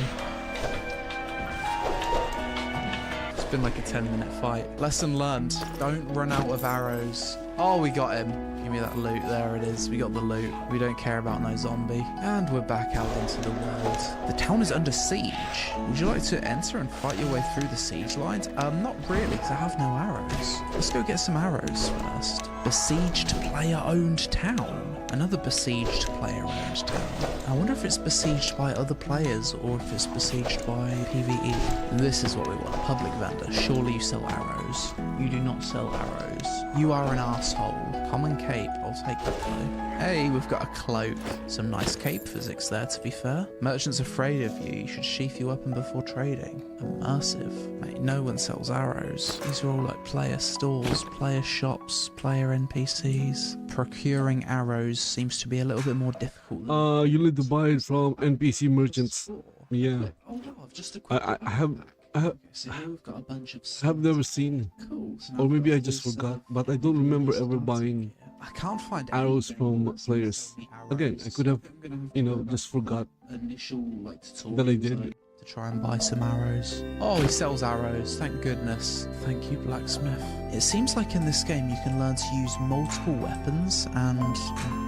It's been like a 10-minute fight. Lesson learned. Don't run out of arrows. Oh, we got him. Give me that loot. There it is. We got the loot. We don't care about no zombie. And we're back out into the world. The town is under siege. Would you like to enter and fight your way through the siege lines? Not really, because I have no arrows. Let's go get some arrows first. Besieged player-owned town. Another besieged player-owned town. I wonder if it's besieged by other players or if it's besieged by PvE. This is what we want. Public vendor. Surely you sell arrows. You do not sell arrows. You are an asshole. Common cape. I'll take that though. Hey, we've got a cloak. Some nice cape physics there, to be fair. Merchant's afraid of you. You should sheath your weapon before trading. Immersive. Mate, no one sells arrows. These are all like player stores, player shops, player NPCs. Procuring arrows seems to be a little bit more difficult. You need to buy it from NPC merchants. Yeah. Oh, I've just I so here we've got a bunch of have never seen, cool. So now or maybe we've I got just this, forgot, but I don't remember ever buying I can't find arrows anything from that players. says the Again, arrows. I could have, I'm gonna have you to know, look just up forgot initial like tutorial that I did. to try and buy some arrows. Oh, he sells arrows. Thank goodness. Thank you, blacksmith. It seems like in this game you can learn to use multiple weapons and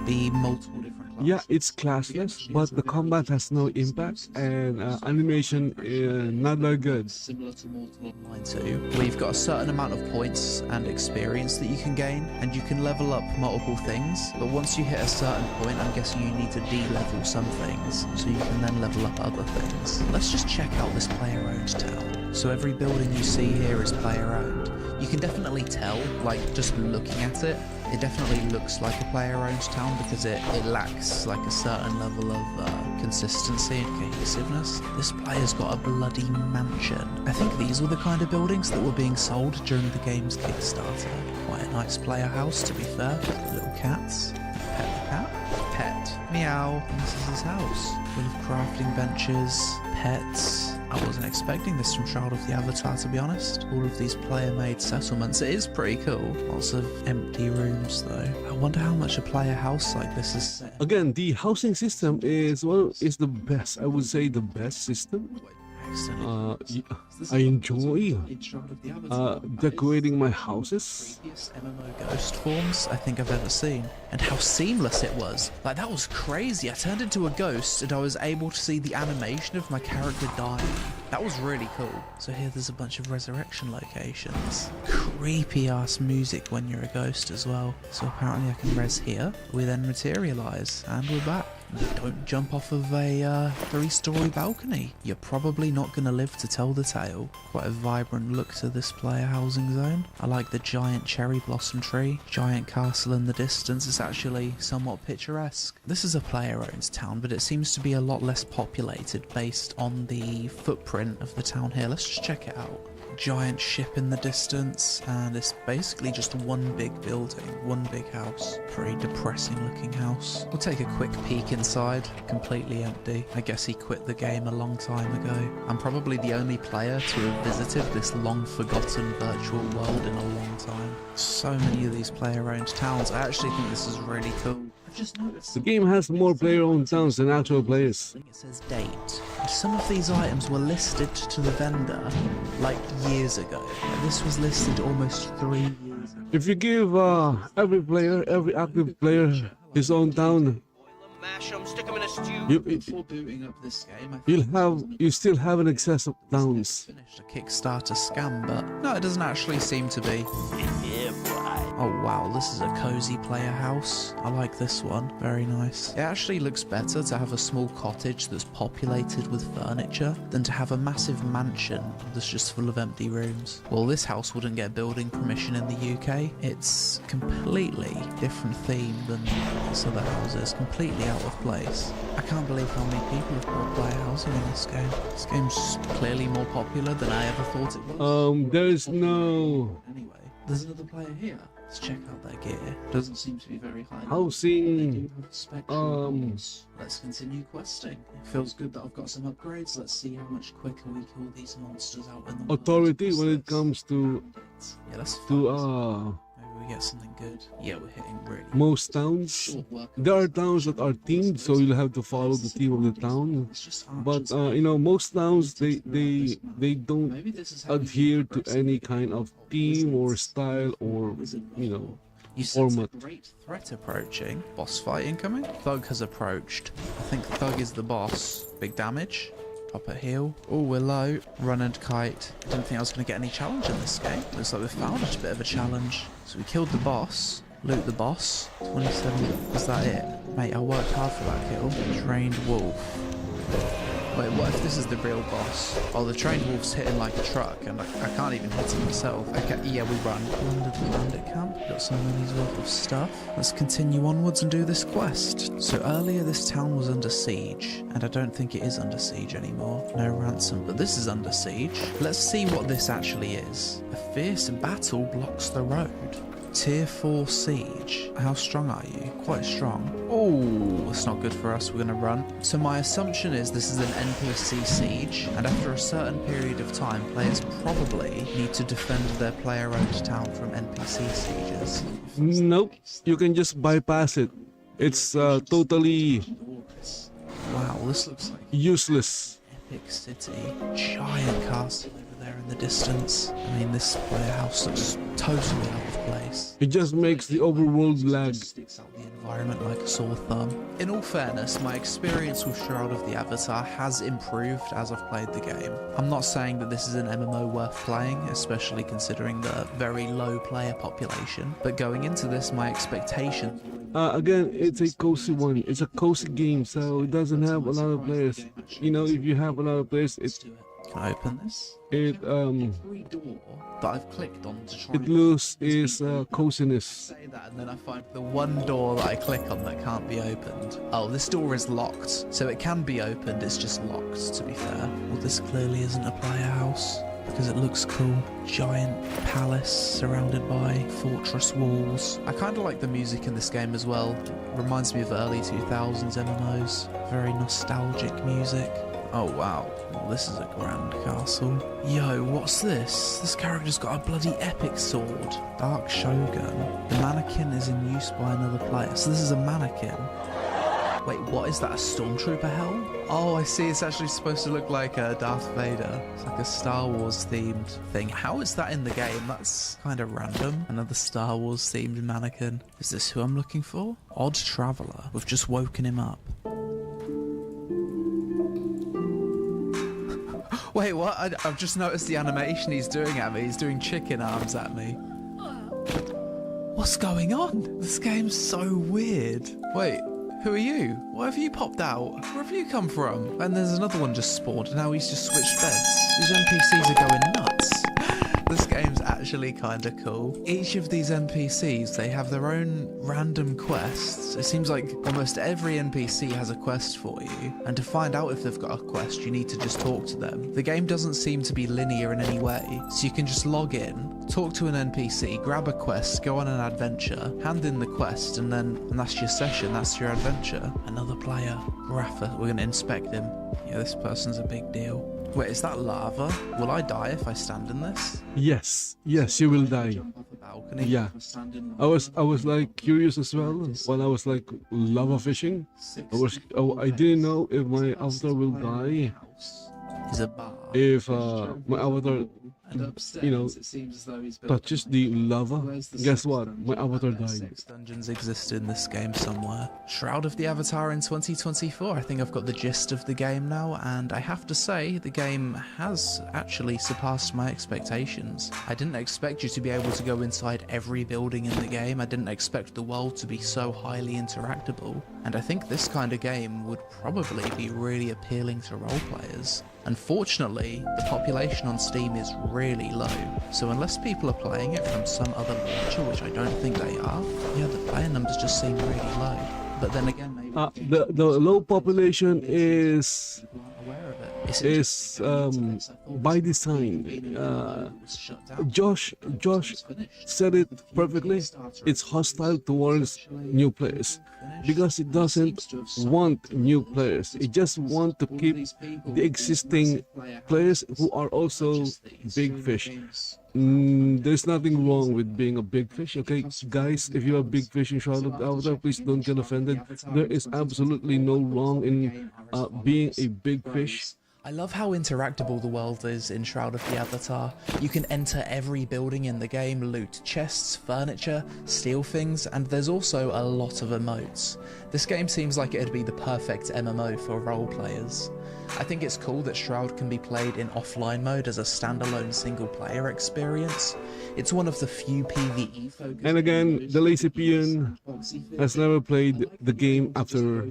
be multiple different classes. Yeah, it's classless, but the combat has no impact, and animation is not that good. Similar to Mortal Online 2, where you've got a certain amount of points and experience that you can gain, and you can level up multiple things, but once you hit a certain point, I'm guessing you need to de-level some things, so you can then level up other things. Let's just check out this player-owned town. So every building you see here is player-owned. You can definitely tell, like, just looking at it, it definitely looks like a player-owned town because it lacks like a certain level of consistency and cohesiveness. This player's got a bloody mansion. I think these were the kind of buildings that were being sold during the game's Kickstarter. Quite a nice player house, to be fair. Little cats. Pet the cat. Pet. Meow. And this is his house. Full of crafting benches, pets. I wasn't expecting this from Shroud of the Avatar, to be honest. All of these player-made settlements. It is pretty cool. Lots of empty rooms, though. I wonder how much a player house like this is set. Again, the housing system is the best. I would say the best system. I enjoy decorating my houses. MMO ghost forms I think I've ever seen, and how seamless it was. Like, that was crazy. I turned into a ghost and I was able to see the animation of my character dying. That was really cool. So here there's a bunch of resurrection locations. Creepy ass music when you're a ghost as well. So apparently I can res here. We then materialize and we're back. Don't jump off of a 3-story balcony. You're probably not going to live to tell the tale. Quite a vibrant look to this player housing zone. I like the giant cherry blossom tree, giant castle in the distance. It's actually somewhat picturesque. This is a player-owned town, but it seems to be a lot less populated based on the footprint of the town here. Let's just check it out. Giant ship in the distance, and it's basically just one big building, one big house. Pretty depressing looking house. We'll take a quick peek inside. Completely empty. I guess he quit the game a long time ago. I'm probably the only player to have visited this long forgotten virtual world in a long time. So many of these player-owned towns. I actually think this is really cool. I've just noticed The game has more player-owned towns than actual players. it says date. Some of these items were listed to the vendor like years ago. This was listed almost 3 years ago. If you give every active player his own town, Mash 'em, stick 'em in a stew. Before booting up this game, you still have an excess of towns. finished a Kickstarter scam, but no, it doesn't actually seem to be. Yeah, boy. Oh wow, this is a cozy player house. I like this one. Very nice. It actually looks better to have a small cottage that's populated with furniture than to have a massive mansion that's just full of empty rooms. Well, this house wouldn't get building permission in the UK. It's completely different theme than this other houses. Completely out of place. I can't believe how many people have bought player housing in this game. This game's clearly more popular than I ever thought it was. There is no Anyway, there's another player here. Let's check out their gear. Doesn't seem to be very high. housing. They do have a spectrum. Let's continue questing. It feels good that I've got some upgrades. Let's see how much quicker we kill these monsters out in the world. Authority when it comes to Yeah, let's maybe we get something good. Yeah, we're hitting really most towns. short work. There are towns that are themed, so you'll have to follow the theme of the town. It's just But archers. most towns they don't Maybe this is how we adhere to progress. any kind of theme or style or You sense a format. great threat approaching. Boss fight incoming. Thug has approached. I think Thug is the boss. Big damage. Up a heal. Oh, we're low. Run and kite. Didn't think I was going to get any challenge in this game. Looks like we found a bit of a challenge. So we killed the boss. Loot the boss. 27. Was that it? Mate, I worked hard for that kill. Trained wolf. Wait, what if this is the real boss? Oh, the trained wolf's hitting like a truck, and I can't even hit him myself. Okay, yeah, we run. Plundered the bandit camp. Got some money's worth of stuff. Let's continue onwards and do this quest. So earlier this town was under siege, and I don't think it is under siege anymore. No ransom, but this is under siege. Let's see what this actually is. A fierce battle blocks the road. Tier 4 siege. How strong are you? Quite strong. Oh, that's not good for us. We're gonna run. So my assumption is this is an NPC siege, and after a certain period of time, players probably need to defend their player-owned town from NPC sieges. Nope, you can just bypass it. It's totally Wow, this looks like useless. epic city. Giant castle over there in the distance. I mean, this player house looks totally out of place. It just makes the overworld lag. Sticks out the environment like a sore thumb. In all fairness, my experience with Shroud of the Avatar has improved as I've played the game. I'm not saying that this is an MMO worth playing, especially considering the very low player population, but going into this, my expectations Again, it's a cozy one. It's a cozy game, so it doesn't have a lot of players. If you have a lot of players, Let's do it. Can I open this? it Every door that I've clicked on to try and loses coziness. say that, and then I find the one door that I click on that can't be opened. Oh, this door is locked, so it can be opened, it's just locked, to be fair. Well, this clearly isn't a player house, because it looks cool. Giant palace surrounded by fortress walls. I kind of like the music in this game as well. It reminds me of early 2000s MMOs. Very nostalgic music. Oh wow, well, this is a grand castle. Yo, what's this? This character's got a bloody epic sword. Dark Shogun. The mannequin is in use by another player. So this is a mannequin. Wait, what is that, a stormtrooper helm? Oh, I see, it's actually supposed to look like Darth Vader. It's like a Star Wars themed thing. How is that in the game? That's kind of random. Another Star Wars themed mannequin. Is this who I'm looking for? Odd Traveller. We've just woken him up. Wait, what? I've just noticed the animation he's doing at me. He's doing chicken arms at me. What's going on? This game's so weird. Wait, Who are you? Why have you popped out? Where have you come from? And there's another one just spawned, and now he's just switched beds. These NPCs are going nuts. This game's actually kinda cool. Each of these NPCs, they have their own random quests. It seems like almost every NPC has a quest for you, and to find out if they've got a quest, you need to just talk to them. The game doesn't seem to be linear in any way, so you can just log in, talk to an NPC, grab a quest, go on an adventure, hand in the quest, and that's your session, that's your adventure. Another player, Rafa, we're gonna inspect him. Yeah, this person's a big deal. Wait, is that lava? Will I die if I stand in this? Yes, you will die. Jump off a balcony? Yeah. I was like curious as well when I was like lava fishing. I didn't know if my avatar will die. Is a bar. If my avatar, you know, touches the lava, guess what? My avatar died. 6 dungeons exist in this game somewhere. Shroud of the Avatar in 2024. I think I've got the gist of the game now, and I have to say the game has actually surpassed my expectations. I didn't expect you to be able to go inside every building in the game. I didn't expect the world to be so highly interactable, and I think this kind of game would probably be really appealing to role players. Unfortunately, the population on Steam is really low, so unless people are playing it from some other launcher, which I don't think they are, yeah, the player numbers just seem really low. But then again, maybe The low population is people aren't aware of it. It's is by design. Josh said it perfectly. It's hostile towards new players because it doesn't want new players. It just wants to keep the existing players who are also big fish. There's nothing wrong with being a big fish, okay? Guys, if you're a big fish in Shroud of the Avatar, please don't get offended. There is absolutely no wrong in being a big fish. I love how interactable the world is in Shroud of the Avatar. You can enter every building in the game, loot chests, furniture, steal things, and there's also a lot of emotes. This game seems like it'd be the perfect MMO for role players. I think it's cool that Shroud can be played in offline mode as a standalone single player experience. It's one of the few PvE focused. And again, the lazy peon has never played the game after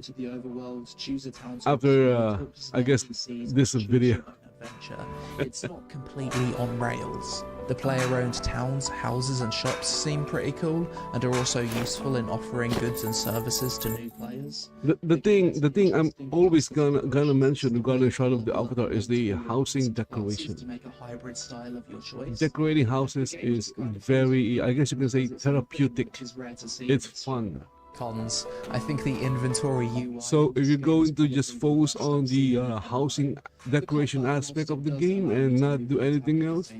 I guess this video. Adventure. It's not completely on rails. The player-owned towns, houses and shops seem pretty cool and are also useful in offering goods and services to new players. The thing I'm always gonna mention regarding Shroud of the Avatar is the housing decoration. To make a hybrid style of your choice. Decorating houses is very, I guess you can say, therapeutic. It's fun. Cons. I think the inventory UI. So if you're going to just focus on the housing decoration aspect of the game and not do anything else,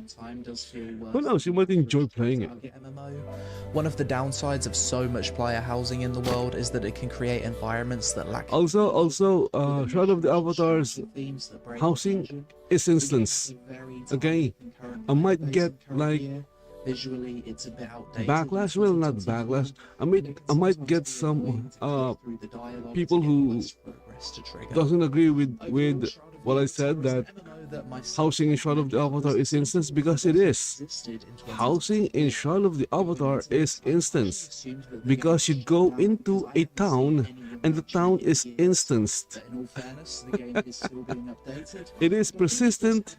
who knows, you might enjoy playing it. One of the downsides of so much player housing in the world is that it can create environments that lack. Also, Shroud of the Avatar's housing is instance. Okay, I might get like Visually, it's a bit outdated. backlash. Well, not backlash. I might get some people who doesn't agree with what I said, that housing in Shroud of the Avatar is instance, because it is. Housing in Shroud of the Avatar is instance because you go into a town and the town is instanced. It is persistent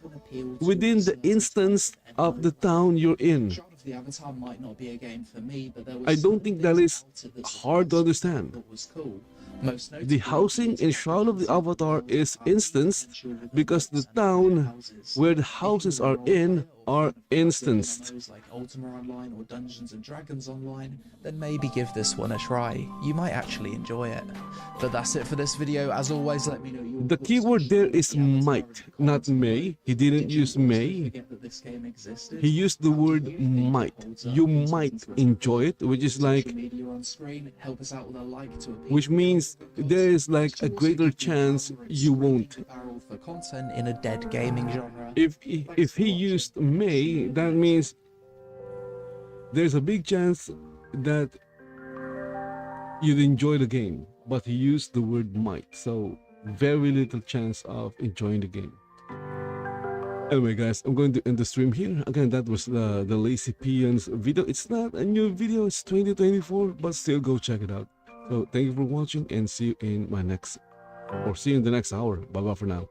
within the instance of the town you're in. I don't think that is hard to understand. The housing in Shroud of the Avatar is instanced because the town where the houses are in are instanced. Like Ultima Online or Dungeons and Dragons Online, then maybe give this one a try. You might actually enjoy it. But that's it for this video. As always, let me know your The keyword there is might, not may. He didn't use may. He used the word might. You might enjoy it, which is like, which means there is like a greater chance you won't. For content in a dead gaming genre. If he used may, that means there's a big chance that you'd enjoy the game, but he used the word might, so very little chance of enjoying the game. Anyway guys, I'm going to end the stream here. Again, that was the Lazy Peons video. It's not a new video, it's 2024, but still go check it out. So thank you for watching, and see you in the next hour. Bye bye for now.